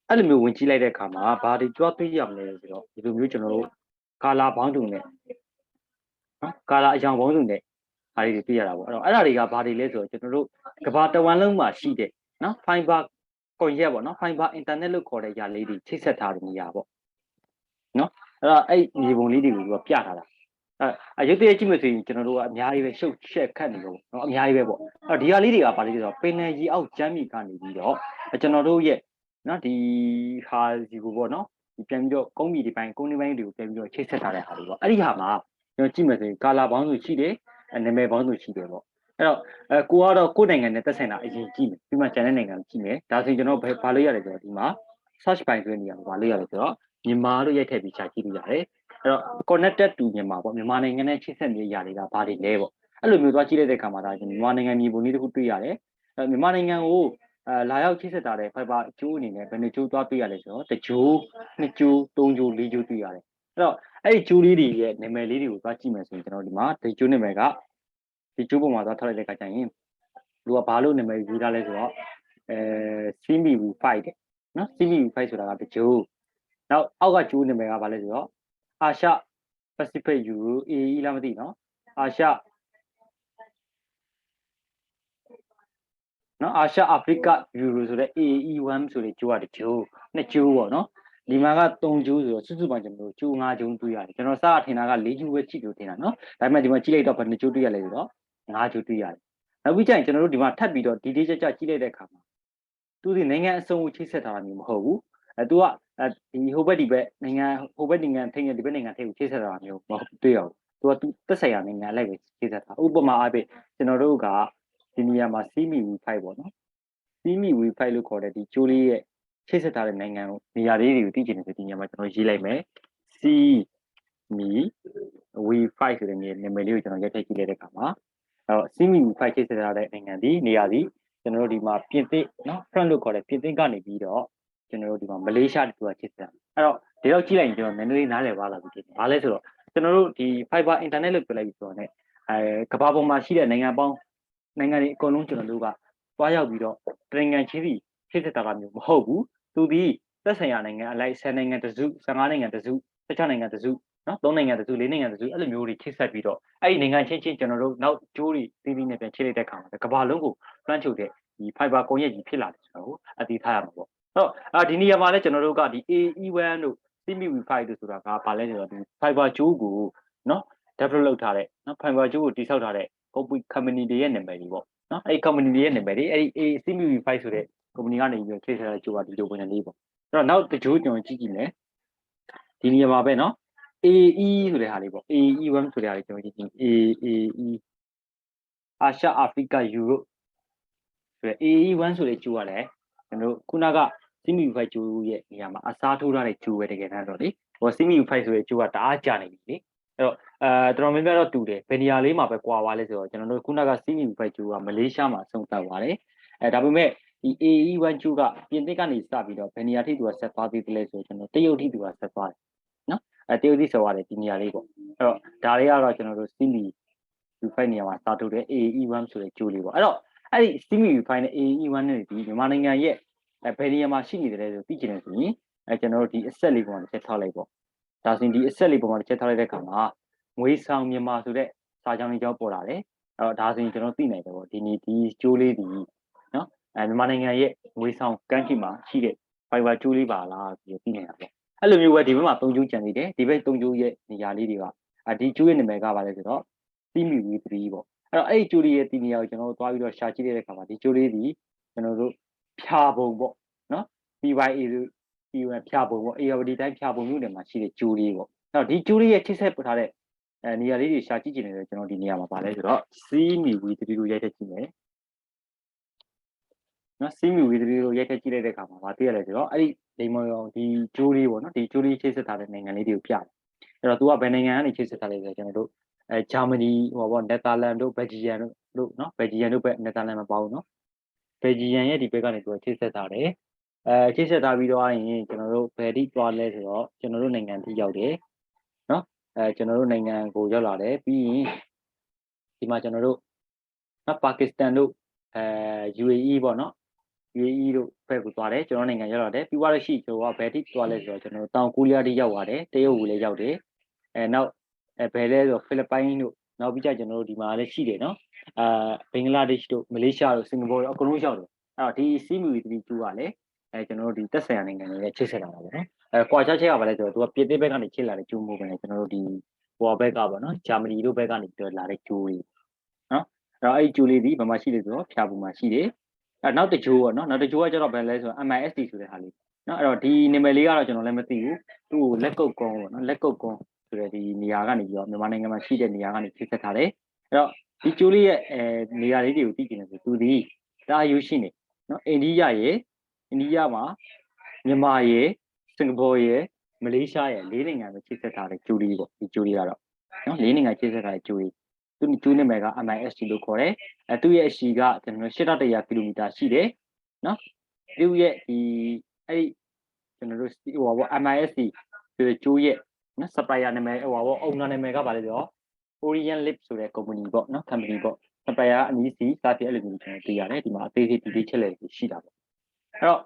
အဲ့လိုမျိုးဝင်ကြည့်လိုက်တဲ့အခါမှာဘာတွေကြွားတွေ့ရမလဲဆိုတော့ဒီလိုမျိုးကျွန်တော်တို့ color ဘောင်းစုံနဲ့နော် color အရောင်ဘောင်းစုံနဲ့အားတွေတွေ့ရတာပေါ့အဲ့တော့အဲ့ဒါတွေကဘာတွေလဲဆိုတော့ကျွန်တော်တို့ကမ္ဘာတဝန်းလုံးမှာရှိတဲ့နော် fiber ကွန်ရက်ပေါ့နော် fiber internet လို့ခေါ်တဲ့ຢာလေးတွေချိတ်ဆက်ထားတဲ့နေရာပေါ့နော်အဲ့တော့အဲ့မြေပုံလေးတွေကိုပြထားတာရုပ်တရက်ကြည့်မယ်ဆိုရင်ကျွန်တော်တို့ကအများကြီးပဲရှုပ်ချက်ခတ်နေလို့เนาะအများကြီးပဲပေါ့အဲ့တော့ဒီဟာလေးတွေကဘာလဲဆိုတော့ပင်လယ်ရေအောက်ကျမ်းမြေကနေပြီးတော့ကျွန်တော်တို့ရဲ့เนาะဒီဟာဒီကိုပေါ့เนาะဒီပြန်ပြီးတော့ကုန်းမြေဒီပိုင်းကုန်းဒီပိုင်းတွေကိုပြန်ပြီးတော့ချိတ်ဆက်ထားတဲ့ဟာတွေပေါ့အဲ့ဒီဟာမှာကျွန်တော်ကြည့်မယ်ဆိုရင်ကာလာဘောင်းစုရှိတယ်နာမည်ဘောင်းစုရှိတယ်ပေါ့ ကိုကတော့ကိုယ်နိုင်ငံနဲ့သက်ဆိုင်တာအရင်ကြည့်မယ်ပြီးမှကျန်တဲ့နိုင်ငံကိုကြည့်မယ်ဒါဆိုရင်ကျွန်တော်ဘာလို့ရတယ်ဆိုတော့ဒီမှာ search ပိုင်းဆိုတဲ့နေရာမှာဘာလို့ရလဲဆိုတော့မြန်မာလို့ရိုက်ထည့်ပြီးရှာကြည့်လို့ရတယ်အဲ့တော့ connected to မြန်မာပေါ့မြန်မာနိုင်ငံနဲ့ချိတ်ဆက်နေတဲ့ຢာတွေကဘာတွေလဲပေါ့အဲ့လိုမျိုးသွားကြည့်လိုက်တဲ့အခါမှာဒါမြန်မာနိုင်ငံမြေပုံလေးတစ်ခုတွေ့ရတယ်မြန်မာနိုင်ငံကိုလာရောက်ချိတ်ဆက်ထားတဲ့ fiber အကျိုးအနေနဲ့ဘယ်နှကျိုးသွားတွေ့ရလဲဆိုတော့တစ်ကျိုးနှစ်ကျိုးသုံးကျိုးလေးကျိုးတွေ့ရတယ်အဲ့တော့အဲ့ဒီကျိုးလေးတွေရဲ့နာမည်လေးတွေကိုသွားကြည့်မယ်ဆိုရင်ကျွန်တော်ဒီမှာဒီကျိုးနာမည်ကဒီကျိုးပုံမှာသွားထားလိုက်တဲ့အခါကျရင်သူကဘာလို့နာမည်ရေးထားလဲဆိုတော့CMV5 တဲ့နော် CMV5 ဆိုတာကတစ်ကျိုးနောက်အောက်ကကျိုးနာမည်ကဘာလဲဆိုတော့အာရှ Pacific Euro AE လားမသိနော်အာရှနော်အာရှအာဖရိက Euro ဆိုတဲ့ AE1 ဆိုတဲ့ကျိုးကတစ်ကျိုးနှစ်ကျိုးပေါ့နော်ဒီမှာက3ကျိုးဆိုတော့စုစုပေါင်းကျွန်တော်တို့ကျိုး5ကျိုးတွေ့ရတယ်ကျွန်တော်စထင်တာက4ကျိုးပဲကြည့်လို့ထင်တာနော်ဒါပေမဲ့ဒီမှာကြည့်လိုက်တော့ဘယ်နှကျိုးတွေ့ရလဲဆိုတော့5ကျိုးတွေ့ရတယ်နောက်ပြီးကျရင်ကျွန်တော်တို့ဒီမှာထပ်ပြီးတော့ဒီတေးကြကြကြည့်လိုက်တဲ့အခါမှာသူဒီနိုင်ငံအစုံကိုချိတ်ဆက်ထားတာမျိုးမဟုတ်ဘူးသူကဒီဟိုဘက်ဒီဘက်နိုင်ငံဟိုဘက်နိုင်ငံထိန်းရဒီဘက်နိုင်ငံထိန်းကိုချိတ်ဆက်ထားတာမျိုးမဟုတ်တွေ့ရဘူးသူကသက်ဆိုင်ရာနိုင်ငံလိုက်ပဲချိတ်ဆက်ထားဥပမာအားဖြင့်ကျွန်တော်တို့ကဒီနေရာမှာ CMV5 ပေါ့နော် CMV5 လို့ခေါ်တဲ့ဒီကျိုးလေးရဲ့ချိတ်ဆက်ထားတဲ့နိုင်ငံကိုနေရာလေးတွေကိုသိချင်တယ်ဆိုဒီနေရာမှာကျွန်တော်ရေးလိုက်မယ် CMV5 ဆိုတဲ့နာမည်လေးကိုကျွန်တော်ရိုက်ထည့်ကြည့်လိုက်တဲ့အခါမှာအဲ့တော့ CMV5 ချိတ်ဆက်ထားတဲ့နိုင်ငံဒီနေရာဒီကျွန်တော်တို့ဒီမှာပြင်သစ်နော် front လို့ခေါ်တဲ့ပြင်သစ်ကနေပြီးတော့ကျွန်တော်တို့ဒီမှာမလေးရှားတူကချိတ်ဆက်အဲ့တော့ဒီတော့ကြည့်လိုက်ရင်ကျွန်တော်နည်းနည်းလေးနားလည်ပါလာပြီဖြစ်တယ်။ဘာလဲဆိုတော့ကျွန်တော်တို့ဒီ fiber internet လို့ပြောလိုက်ပြီးဆိုတော့ ਨੇ ကမ္ဘာပေါ်မှာရှိတဲ့နိုင်ငံပေါင်းနိုင်ငံတွေအကုန်လုံးကျွန်တော်တို့ကတွားရောက်ပြီးတော့နိုင်ငံချင်းစီချိတ်ဆက်တာမျိုးမဟုတ်ဘူး။သူဒီသက်ဆိုင်ရာနိုင်ငံအလိုက်10နိုင်ငံတစု15နိုင်ငံတစု16နိုင်ငံတစုနော်3နိုင်ငံတစု4နိုင်ငံတစုအဲ့လိုမျိုးတွေချိတ်ဆက်ပြီးတော့အဲ့ဒီနိုင်ငံချင်းချင်းကျွန်တော်တို့နောက်ကျိုးတွေတီးတီးနဲ့ပြန်ချိတ်လိုက်တဲ့အခါမှာကမ္ဘာလုံးကိုလွှမ်းခြုံတဲ့ဒီ fiber ကွန်ရက်ကြီးဖြစ်လာတယ်ဆိုတော့အတိထားရမှာပေါ့အဲ့တော့ဒီနေရာမှာလည်းကျွန်တော်တို့ကဒီ AE1 တို့ CMV5 တို့ဆိုတာကဘာလဲဆိုတော့ဒီ fiber ကျိုးကိုနော် develop လုပ်ထားတဲ့နော် fiber ကျိုးကိုတည်ဆောက်ထားတဲ့ company တွေရဲ့နာမည်တွေပေါ့နော်အဲ့ဒီ company တွေရဲ့နာမည်တွေအဲ့ဒီ CMV5 ဆိုတဲ့ company ကနေပြီးတော့ချိတ်ဆက်တဲ့ကျိုးကဒီလိုပုံစံလေးပေါ့အဲ့တော့နောက်တစ်ကျိုးကျွန်တော်ကြည့်ကြည့်မယ်ဒီနေရာမှာပဲနော် AE ဆိုတဲ့ဟာလေးပေါ့ AE1 ဆိုတဲ့ဟာလေးကျွန်တော်ကြည့်ကြည့် AE အာရှအာဖရိကယူရိုဆိုတဲ့ AE1 ဆိုတဲ့ကျိုးကလည်းကျွန်တော်ခုနက CMV5 ကျိုးရဲ့နေရာမှာအစားထိုးထားတဲ့ကျိုးပဲတကယ်တမ်းတော့လေဟို CMV5 ဆိုတဲ့ကျိုးကတအားကြာနေပြီလေအဲ့တော့တော်တော်များများတော့တူတယ်ဘယ်နေရာလေးမှာပဲကွာသွားလဲဆိုတော့ကျွန်တော်တို့ခုနက CMV5 ကျိုးကမလေးရှားမှာအဆုံးသတ်သွားတယ်ဒါပေမဲ့ဒီ AE1 ကျိုးကပြင်သစ်ကနေစပြီးတော့ဘယ်နေရာထိသူကဆက်သွားသေးတယ်လဲဆိုတော့ကျွန်တော်တရုတ်ထိသူကဆက်သွားတယ်နော်တရုတ်ထိဆက်သွားတယ်ဒီနေရာလေးပေါ့အဲ့တော့ဒါလေးကတော့ကျွန်တော်တို့ CMV5 နေရာမှာစထုတ်တဲ့ AE1 ဆိုတဲ့ကျိုးလေးပေါ့အဲ့တော့အဲ့ဒီ CMV5 နဲ့ AE1 နဲ့ဒီမြန်မာနိုင်ငံရဲ့ဘယ်နေရာမှာရှိနေတယ်လဲဆိုသိချင်တယ်ဆိုရင်ကျွန်တော်တို့ဒီအဆက်လေးပုံမှာချက်ထားလိုက်ပေါ့ဒါဆိုရင်ဒီအဆက်လေးပုံမှာချက်ထားလိုက်တဲ့အခါမှာငွေဆောင်မြန်မာဆိုတဲ့စာကြောင်းလေးကြောင်းပေါ်လာတယ်အဲ့တော့ဒါဆိုရင်ကျွန်တော်သိနိုင်တယ်ပေါ့ဒီကျိုးလေးဒီနော်မြန်မာနိုင်ငံရဲ့ငွေဆောင်ကမ်းခြေမှာရှိတဲ့ fiber ကျိုးလေးပါလားပြီးသိနိုင်တာပေါ့အဲ့လိုမျိုးပဲဒီဘက်မှာ3ကျိုးကျန်သေးတယ်ဒီဘက်3ကျိုးရဲ့နေရာလေးတွေကဒီကျိုးရဲ့နာမည်ကပါလဲဆိုတော့ CMV3 ပေါ့အဲ့တော့အဲ့ဒီကျိုးလေးရဲ့ဒီနေရာကိုကျွန်တော်တို့သွားပြီးတော့ရှာကြည့်တဲ့အခါမှာဒီကျိုးလေးဒီကျွန်တော်တို့ဖြာပုံပေါ့နော် PYA လို့ဖြာပုံပေါ့ ARD တိုင်းဖြာပုံမျိုးတွေမှာရှိတဲ့ကျိုးလေးပေါ့အဲ့တော့ဒီကျိုးလေးရဲ့ချိတ်ဆက်ထားတဲ့နေရာလေးတွေရှာကြည့်ကြတယ်ကျွန်တော်ဒီနေရာမှာပါလဲဆိုတော့ CMV3 ကိုရိုက်ထည့်ကြည့်မယ်နော် CMV3 ကိုရိုက်ထည့်ကြည့်လိုက်တဲ့အခါမှာမသိရလဲဆိုတော့အဲ့ဒီဒီမောင်ဒီကျိုးလေးပေါ့နော်ဒီကျိုးလေးချိတ်ဆက်ထားတဲ့နိုင်ငံလေးတွေကိုပြတယ်အဲ့တော့သူကဘယ်နိုင်ငံကနေချိတ်ဆက်ထားလဲဆိုတော့ကျွန်တော်တို့ဂျာမနီဟိုပေါ့နယ်သာလန်တို့ဘယ်လ်ဂျီယံတို့နော်ဘယ်လ်ဂျီယံတို့ပဲနယ်သာလန်မပါဘူးနော်ဘယ်လ်ဂျီယံရဲ့ဒီဘက်ကနေသူချိတ်ဆက်ထားတယ်ချိတ်ဆက်ထားပြီးတော့ရင်ကျွန်တော်တို့ဘယ်ထိသွားလဲဆိုတော့ကျွန်တော်တို့နိုင်ငံထိရောက်တယ်နော်ကျွန်တော်တို့နိုင်ငံကိုရောက်လာတယ်ပြီးရင်ဒီမှာကျွန်တော်တို့နော်ပါကစ္စတန်တို့UAE ပေါ့နော် UAE တို့ဘက်ကိုသွားတယ်ကျွန်တော်နိုင်ငံရောက်လာတယ်ပြီးတော့ရှိကျွန်တော်ကဘယ်ထိသွားလဲဆိုတော့ကျွန်တော်တောင်ကိုရီးယားထိရောက်သွားတယ်တရုတ်ကိုလည်းရောက်တယ်နောက်ဘယ်လဲဆိုတော့ဖိလစ်ပိုင်တို့နောက်ပြီးကြကျွန်တော်တို့ဒီမှာလည်းရှိတယ်နော်ဘင်္ဂလားဒေ့ရှ်တို့မလေးရှားတို့စင်ကာပူတို့အကုန်လုံးရောက်တယ်အဲ့တော့ဒီ CMV3 ကျိုးကလည်းကျွန်တော်တို့ဒီသက်ဆိုင်ရာနိုင်ငံတွေနဲ့ချိတ်ဆက်လာတာပေါ့နော်ကွာခြားချက်ကဘာလဲဆိုတော့သူကပြည်သစ်ဘက်ကနေချိတ်လာတဲ့ကျိုးမျိုးပဲကျွန်တော်တို့ဒီဟိုဘက်ကပေါ့နော်ဂျာမနီတို့ဘက်ကနေပြောလာတဲ့ကျိုးလေးနော်အဲ့တော့အဲ့ဒီကျိုးလေးဒီဘာမှရှိလဲဆိုတော့ဖြာပူမှာရှိတယ်နောက်တစ်ကျိုးပေါ့နော်နောက်တစ်ကျိုးကကျတော့ဘယ်လဲဆိုတော့ MIST ဆိုတဲ့ဟာလေးနော်အဲ့တော့ဒီနာမည်လေးကတော့ကျွန်တော်လည်းမသိဘူးသူ့ကိုလက်ကုတ်ကုန်းပေါ့နော်လက်ကုတ်ကုန်းဆိုတဲ့ဒီနေရာကနေပြီးတော့မြန်မာနိုင်ငံမှာရှိတဲ့နေရာကနေချိတ်ဆက်ထားတယ်အဲ့တော့ ဒီကျိုးလေးရဲ့နေရာလေးတွေကိုသိကျင်တယ်ဆိုသူဒီတာယူရှိနေနော်အိန္ဒိယရဲ့အိန္ဒိယမှာမြန်မာရဲ့စင်ကာပူရဲ့မလေးရှားရဲ့၄နိုင်ငံပဲချိတ်ဆက်ထားတဲ့ကျိုးလေးပေါ့ဒီကျိုးလေးကတော့နော်၄နိုင်ငံချိတ်ဆက်ထားတဲ့ကျိုးလေးသူကျိုးနာမည်က MIST လို့ခေါ်တယ်သူ့ရဲ့အရှိကကျွန်တော်8100ကီလိုမီတာရှိတယ်နော်သူ့ရဲ့ဒီအဲ့ကျွန်တော်တို့ဟိုပါ MIST ဆိုတဲ့ကျိုးရဲ့နော် supplier နာမည်ဟိုပါ owner နာမည်ကဘာလဲဆိုတော့ Korean Lip ဆိုတဲ့ company ပေါ့နော် company ပေါ့ supplier အနည်းစီစာပြအဲ့လိုမျိုးကျွန်တော်သိရတယ်ဒီမှာအသေးစိတ်ဒီချက်လက်ရှိတာပေါ့အဲ့တော့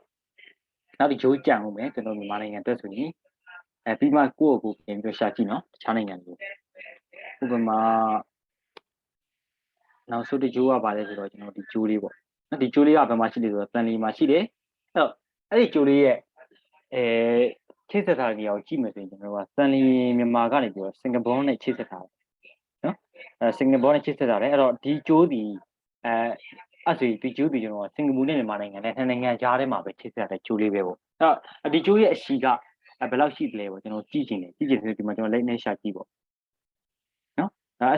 နောက်ဒီဂျိုးကြံအောင်မယ်ကျွန်တော်မြန်မာနိုင်ငံအတွက်ဆိုရင်ပြီးမှကိုယ့်ကိုပြင်ပြီးရှာကြည့်နော်တခြားနိုင်ငံတွေဥပမာနောက်ဆုံးဒီဂျိုးကပါလဲဆိုတော့ကျွန်တော်ဒီဂျိုးလေးပေါ့နော်ဒီဂျိုးလေးကဘယ်မှာရှိလဲဆိုတော့တန်လီမှာရှိတယ်အဲ့ဒီဂျိုးလေးရဲ့ချိတ်ဆက်ထားတဲ့နေရာကိုကြည့်မယ်ဆိုရင်ကျွန်တော်ကတန်လီမြန်မာကနေပြီးတော့စင်ကာပူနဲ့ချိတ်ဆက်ထားတယ်နော်စင်ကာပူနဲ့ချိတ်ဆက်ထားတယ်အဲ့တော့ဒီဂျိုးဒီအဲ့ဆိုဒီဂျိုးဒီကျွန်တော်စင်ကာပူနဲ့မြန်မာနိုင်ငံနဲ့နှစ်နိုင်ငံကြားထဲမှာပဲချိတ်ဆက်တဲ့ဂျိုးလေးပဲပေါ့အဲ့တော့ဒီဂျိုးရဲ့အရှိကဘယ်လောက်ရှိသလဲပေါ့ကျွန်တော်ကြည့်ချင်တယ်ဒီမှာကျွန်တော်လက်နဲ့ရှာကြည့်ပေါ့နော်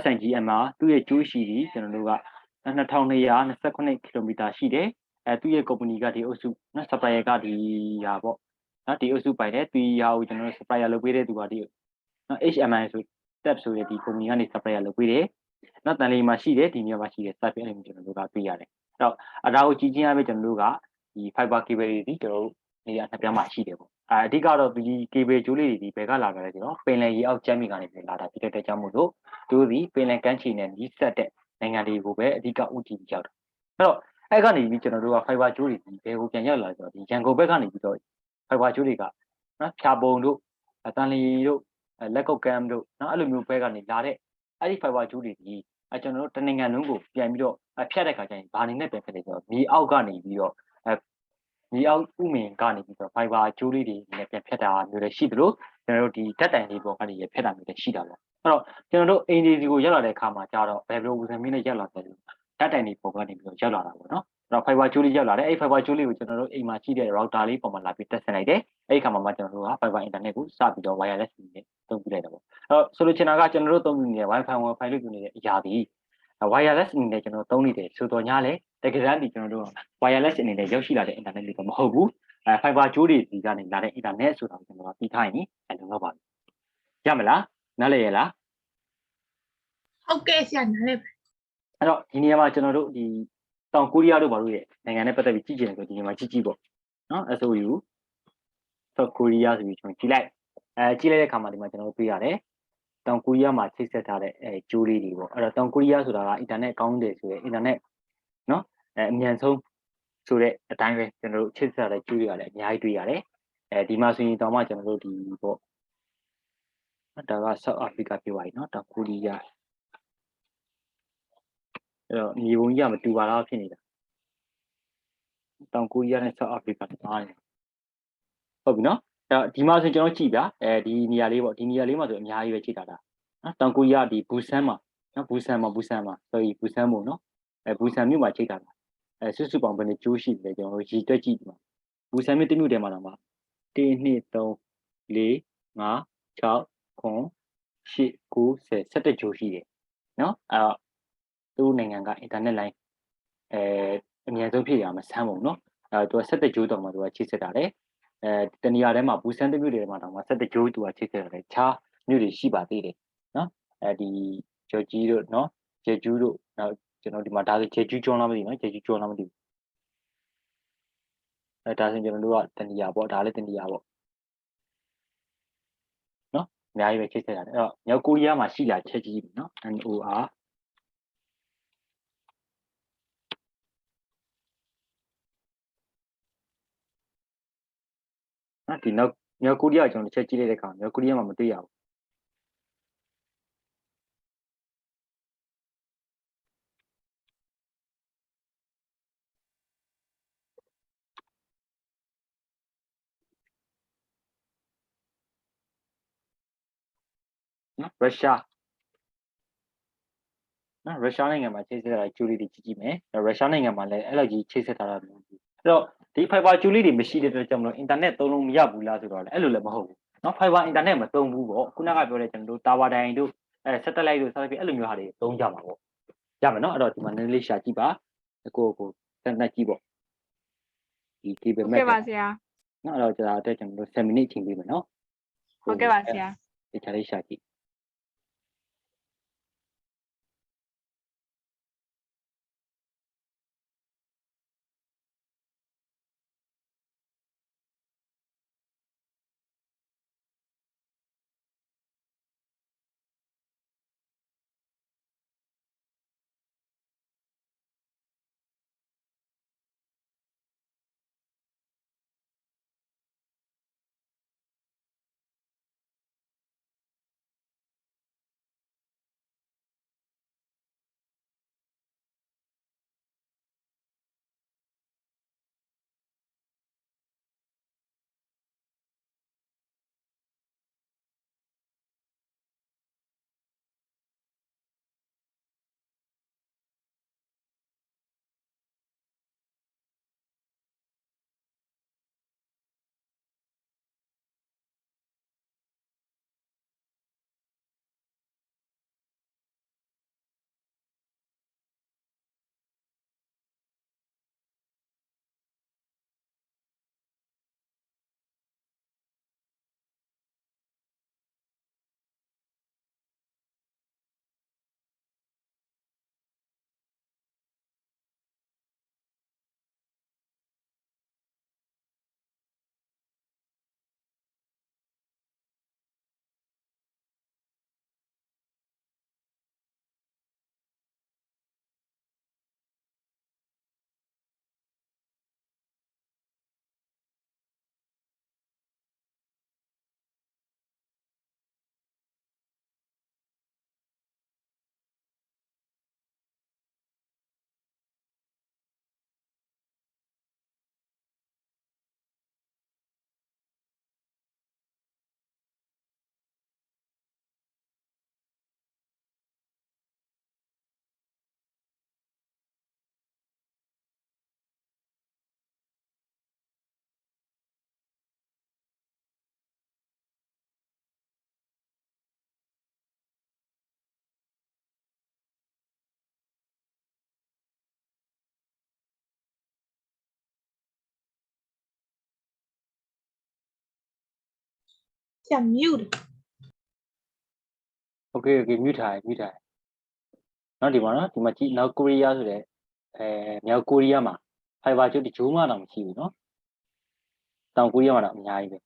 SIGM မှာသူ့ရဲ့ဂျိုးရှိဒီကျွန်တော်တို့က2229ကီလိုမီတာရှိတယ်သူ့ရဲ့ company ကဒီအုပ်စုနော် supplier ကဒီဟာပေါ့နော်ဒီအုပ်စုပိုင်တယ်ဒီဟာကိုကျွန်တော်တို့ supplier လုပ်ပေးတဲ့သူကဒီနော် HMI ဆို step ဆိုတဲ့ဒီ company ကနေ supplier လုပ်ပေးတယ်နော်တန်လီမှာရှိတယ်ဒီနေရာမှာရှိတယ် site အဲ့လိုကျွန်တော်တို့ကပြရတယ်အဲ့တော့အဒါကိုကြည့်ချင်းရပဲကျွန်တော်တို့ကဒီ fiber cable တွေဒီကျွန်တော်တို့နေရာနှစ်ပြားမှာရှိတယ်ပေါ့အဓိကတော့ဒီ cable ကြိုးလေးတွေဒီဘယ်ကလာတာလဲဆိုတော့ပင်လယ်ရေအောက်ကျမ်းမြေကနေလာတာဖြစ်တဲ့ကြောင့်မို့လို့သူဒီပင်လယ်ကမ်းခြေနဲ့နီးစပ်တဲ့နိုင်ငံတွေကိုပဲအဓိကဥတည်ကြောက်တာအဲ့တော့အဲ့ကနေပြီးကျွန်တော်တို့က fiber ကြိုးတွေဒီဘယ်ကိုပြန်ရောက်လာဆိုတော့ဒီရန်ကုန်ဘက်ကနေပြီးတော့ fiber ကြိုးတွေကနော်ဖြာပုံတို့တန်လီတို့လက်ကုတ်ကမ်းတို့နော်အဲ့လိုမျိုးဘက်ကနေလာတဲ့အဲ့ဒီ fiber ကြိုးတွေဒီကျွန်တော်တို့တနိုင်ငံလုံးကိုပြန်ပြီးတော့ဖြတ်တဲ့ခါကျရင်ဘာနေနဲ့ပြန်ဖြတ်လဲဆိုတော့မြေအောက်ကနေပြီးတော့မြေအောက်ဥမင်ကနေပြီးတော့ fiber ကြိုးလေးတွေနဲ့ပြန်ဖြတ်တာမျိုးလည်းရှိသလိုကျွန်တော်တို့ဒီဓာတ်တိုင်လေးပေါ်ကနေဖြတ်တာမျိုးလည်းရှိတာပေါ့အဲ့တော့ကျွန်တော်တို့အင်ဂျီစီကိုရောက်လာတဲ့အခါမှာကျတော့ဘယ်လိုဝင်မင်းနဲ့ရောက်လာတယ်ဓာတ်တိုင်လေးပေါ်ကနေပြီးတော့ရောက်လာတာပေါ့နော်အဲ့တော့ fiber ကြိုးလေးရောက်လာတယ်အဲ့ fiber ကြိုးလေးကိုကျွန်တော်တို့အိမ်မှာရှိတဲ့ router လေးပေါ်မှာလာပြီးတက်ဆင်လိုက်တယ်အဲ့ဒီခါမှာကျွန်တော်တို့က fiber internet ကိုစပြီးတော့ wireless နဲ့သုံးပြလိုက်တာပေါ့အဲ့တော့ဆိုလိုချင်တာကကျွန်တော်တို့သုံးနေတဲ့ wifi လို့ပြောနေတဲ့အရာဒီ wireless အနေနဲ့ကျွန်တော်သုံးနေတယ်ဆိုတော့ညာလေတကယ်တမ်းဒီကျွန်တော်တို့ wireless အနေနဲ့ရောက်ရှိလာတဲ့ internet လေးတော့မဟုတ်ဘူး fiber ကြိုးတွေဒီကနေလာတဲ့ internet ဆိုတာကိုကျွန်တော်သိထားရင်အဲ့လိုတော့ပါရမလားနားလည်ရလားဟုတ်ကဲ့ဆရာနားလည်ပါအဲ့တော့ဒီနေရာမှာကျွန်တော်တို့ဒီတောင်ကိုရီးယားတို့ဘာလို့ရဲ့နိုင်ငံနဲ့ပတ်သက်ပြီးကြည့်ကြတယ်ဆိုဒီနေရာမှာကြည့်ပေါ့နော် SOU South Korea ဆိုပြီးကျွန်တော်ကြည့်လိုက်ကြည့်လိုက်တဲ့အခါမှာဒီမှာကျွန်တော်တို့တွေ့ရတယ်တောင်ကိုရီးယားမှာချိတ်ဆက်ထားတဲ့ဂျိုးလေးတွေပေါ့အဲ့တော့တောင်ကိုရီးယားဆိုတာကအင်တာနက်ကောင်းတယ်ဆိုရင်အင်တာနက်နော်အမြန်ဆုံးဆိုတဲ့အတိုင်းပဲကျွန်တော်တို့ချိတ်ဆက်တဲ့ဂျိုးတွေကလည်းအများကြီးတွေ့ရတယ်ဒီမှာဆိုရင်တောင်မှကျွန်တော်တို့ဒီပေါ့ဒါက South Africa ပြောပါရင်နော်တောင်ကိုရီးယားအဲ့တော့မြေပုံကြီးကမတူပါလားဖြစ်နေတာတောင်ကိုရီးယားနဲ့ South Africa မှာဟုတ်ပြီနော်အဲ့တော့ဒီမှာဆိုကျွန်တော်ကြည့်ဗျာဒီနေရာလေးပေါ့ဒီနေရာလေးမှာဆိုအများကြီးပဲကြည့်တာနော်တောင်ကိုရီးယားဒီဘူဆန်မှာနော်ဘူဆန်မှာ sorry ဘူဆန်မို့နော်ဘူဆန်မြို့မှာကြည့်တာစုစုပေါင်းဘယ်နဲ့ကျိုးရှိတယ်ကျွန်တော်တို့ရေတွက်ကြည့်ဒီမှာဘူဆန်မြို့တမြို့တည်းမှာတော့မှာ1 2 3 4 5 6 9 10 9 11ကျိုးရှိတယ်နော်အဲ့တော့သူ့နိုင်ငံကအင်တာနက်လိုင်းအများဆုံးဖြစ်ရမှာစမ်းပုံနော်သူက17ကျိုးတော့မှသူကချိတ်ဆက်တာလေတနေရာထဲမှာဘူဆန်တမြို့တွေမှာတော့မှ17ကျိုးသူကချိတ်ဆက်တယ်ခြားမြို့တွေရှိပါသေးတယ်နော်ဒီဂျော်ဂျီတို့နော်ဂျေဂျူးတို့နောက်ကျွန်တော်ဒီမှာဒါဆိုဂျေဂျူးကျောင်းလားမသိဘူးနော်ဂျေဂျူးကျောင်းလားမသိဘူးဒါဆိုကျွန်တော်တို့ကတနေရာပေါ့ဒါလည်းတနေရာပေါ့နော်အများကြီးပဲချိတ်ဆက်တာအဲ့တော့မြောက်ကိုရီးယားမှာရှိလာချက်ကြီးပြီနော် NORနော်ဒီနောက်မြောက်ကိုရီးယားကျွန်တော်တစ်ချက်ကြည့်လိုက်တဲ့အခါမြောက်ကိုရီးယားမှာမတွေ့ရဘူးနော်ရုရှားနော်ရုရှားနိုင်ငံမှာချိတ်ဆက်တာကျူလီတွေကြည့်ကြည့်မယ်ရုရှားနိုင်ငံမှာလည်းအဲ့လိုကြီးချိတ်ဆက်ထားတာမျိုးအဲ့တော့ဒီ fiber ကျူလီတွေမရှိတဲ့အတွက်ကြောင့်မလို့ internet သုံးလို့မရဘူးလားဆိုတော့လည်းအဲ့လိုလည်းမဟုတ်ဘူးနော် fiber internet မသုံးဘူးပေါ့ခုနကပြောတဲ့ကျွန်တော်တို့ tower တိုင်တို့satellite တို့စသဖြင့်အဲ့လိုမျိုးဟာတွေသုံးကြမှာပေါ့ ရမယ်နော်အဲ့တော့ဒီမှာနည်းနည်းလေးရှာကြည့်ပါကိုတက်ကြည့်ပေါ့ဒီ table ဟုတ် map ကဲ့ပါဆရာ နော်အဲ့တော့ကျွန်တော်တို့10 minute ချိန်ပေးမယ်နော် ဟုတ်ကဲ့ပါဆရာ ဒီချာလေးရှာကြည့် ဆရာ mute okay mute ထားနော်ဒီမှာနော်ဒီမှာကြည့်နောက်ကိုရီးယားဆိုတဲ့မြောက်ကိုရီးယားမှာ fiber ကျွတ်တချို့မှတော့မရှိဘူးနော်တောင်ကိုရီးယားမှာတော့အများကြီးပဲ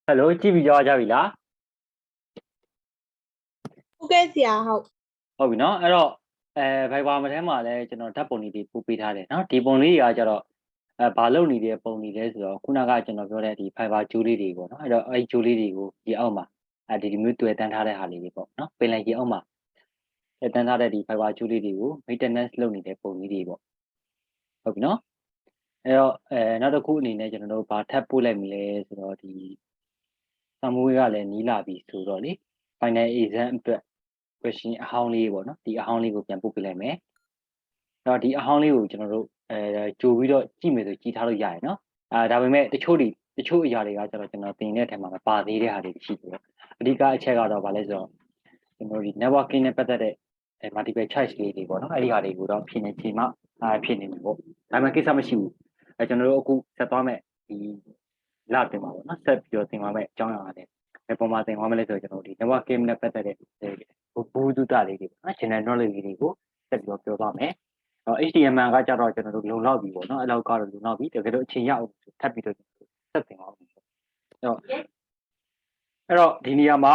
Hello ကြည့်ပြီးကြပြီလား ဟုတ်ကဲ့ဆရာဟုတ် ဟုတ်ပြီနော်အဲ့တော့Viber မှာထဲမှာလည်းကျွန်တော်ဓာတ်ပုံလေးတွေပို့ပေးထားတယ်နော်ဒီပုံလေးတွေကကျတော့ဘာလုပ်နေတဲ့ပုံလေးလဲဆိုတော့ခုနကကျွန်တော်ပြောတဲ့ဒီ Viber ဂျိုးလေးတွေပေါ့နော်အဲ့တော့အဲ့ဂျိုးလေးတွေကိုဒီအောက်မှာဒီမျိုးတွေ့တန်းထားတဲ့ဟာလေးတွေပေါ့နော်ပင်လယ်ကြီးအောက်မှာတွေ့တန်းထားတဲ့ဒီ Viber ဂျိုးလေးတွေကို maintenance လုပ်နေတဲ့ပုံလေးတွေပေါ့ဟုတ်ပြီနော်အဲ့တော့နောက်တစ်ခုအနေနဲ့ကျွန်တော်တို့ဘာထပ်ပို့လိုက်မလဲဆိုတော့ဒီSamuel ကလည်းနီးလာပြီဆိုတော့လေ final exam အတွက် question အဟောင်းလေးပေါ့နော်ဒီအဟောင်းလေးကိုပြန်ပို့ပေးလိုက်မယ်အဲ့တော့ဒီအဟောင်းလေးကိုကျွန်တော်တို့ကြိုပြီးတော့ကြည့်မယ်ဆိုကြည့်ထားလို့ရတယ်နော်ဒါပေမဲ့တချို့အရာတွေကကျတော့ကျွန်တော်သင်တဲ့အထက်မှာမပါသေးတဲ့ဟာတွေရှိတယ်အဓိကအချက်ကတော့ဗာလဲဆိုတော့ကျွန်တော်ဒီ networking နဲ့ပတ်သက်တဲ့multiple choice လေးတွေပေါ့နော်အဲ့ဒီဟာတွေကိုတော့ဖြည့်နေချိန်မှဖြည့်နေပြီပေါ့ဒါပေမဲ့ကိစ္စမရှိဘူးကျွန်တော်တို့အခုဆက်သွားမယ်ဒီလတင်ပါပေါ့နော်ဆက်ပြီးတော့သင်ပါမယ်အကြောင်းအရာတွေပုံမှန်သင်ပါမယ်လဲဆိုတော့ကျွန်တော်ဒီ networking နဲ့ပတ်သက်တဲ့ဘူဒုတာလေးတွေပေါ့နော် general knowledge လေးတွေကိုဆက်ပြီးတော့ပြောသွားမယ်HTML ကကြတော့ကျွန်တော်တို့လုံလောက်ပြီပေါ့နော်အဲ့လောက်ကတော့လုံလောက်ပြီတကယ်လို့အချိန်ရအောင်ထပ်ပြီးတော့ဆက်သင်ပါဦးအဲ့တော့ဒီနေရာမှာ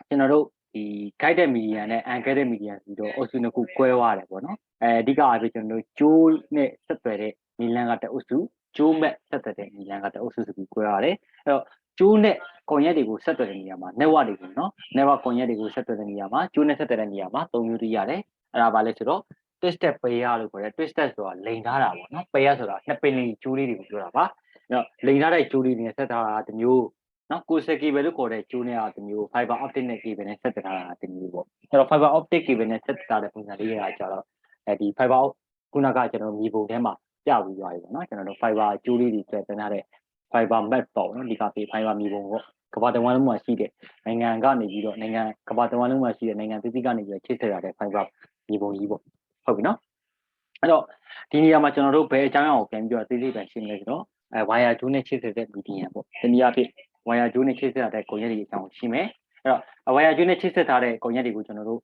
ကျွန်တော်တို့ဒီ guided media နဲ့ unguided media ပြီးတော့အုပ်စုနှစ်ခု꿰သွားတယ်ပေါ့နော်အဓိကအားဖြင့်ကျွန်တော်တို့ကျိုးနဲ့ဆက်သွယ်တဲ့နီလန်းကတအုပ်စုကျိုးမဲ့ဆက်သွယ်တဲ့နီလန်းကတအုပ်စုဆိုပြီး꿰ရတယ်အဲ့တော့ကျိုးနဲ့ကွန်ရက်တွေကိုဆက်သွယ်တဲ့နေရာမှာ network တွေကိုနော် network ကွန်ရက်တွေကိုဆက်သွယ်တဲ့နေရာမှာကျိုးနဲ့ဆက်သွယ်တဲ့နေရာမှာ၃မျိုးတည်းရတယ်အဲ့ဒါဘာလဲဆိုတော့ twisted pair လို့ခေါ်တယ် twisted ဆိုတာလိန်ထားတာပေါ့နော် pair ဆိုတာနှစ်ပင်လေးကျိုးလေးတွေကိုပြောတာပါအဲ့တော့လိန်ထားတဲ့ကျိုးလေးတွေနဲ့ဆက်ထားတာတစ်မျိုးနော်ကိုယ်စက် cable လို့ခေါ်တဲ့ကျိုးနဲ့တစ်မျိုး fiber optic နဲ့ cable နဲ့ဆက်ထားတာတစ်မျိုးပေါ့အဲ့တော့ fiber optic cable နဲ့ဆက်ထားတဲ့ပုံစံလေးတွေကကျတော့ဒီ fiber ခုနကကျွန်တော်မြေပုံထဲမှာပြပြီးသွားပြီပေါ့နော်ကျွန်တော်တို့ fiber ကျိုးလေးတွေဆက်ထားတဲ့ fiber map ပေါ့နော်ဒီကဖေး fiber မြေပုံပေါ့ကမ္ဘာတဝန်းလုံးမှာရှိတဲ့နိုင်ငံကနေပြီးတော့နိုင်ငံကမ္ဘာတဝန်းလုံးမှာရှိတဲ့နိုင်ငံသီးသီးကနေပြီးတော့ချိတ်ဆက်ရတဲ့ fiber မြေပုံကြီးပေါ့ဟုတ်ပြီနော်အဲ့တော့ဒီနေရာမှာကျွန်တော်တို့ဘယ်အကြောင်းအရာကိုပြန်ပြီးတော့သိသိပြန်ရှင်းလဲဆိုတော့wire ဂျိုးနဲ့ချိတ်ဆက်တဲ့ medium ပေါ့တနည်းအားဖြင့် wire ဂျိုးနဲ့ချိတ်ဆက်တဲ့ကွန်ရက်တွေအကြောင်းရှင်းမယ်အဲ့တော့ wire ဂျိုးနဲ့ချိတ်ဆက်ထားတဲ့ကွန်ရက်တွေကိုကျွန်တော်တို့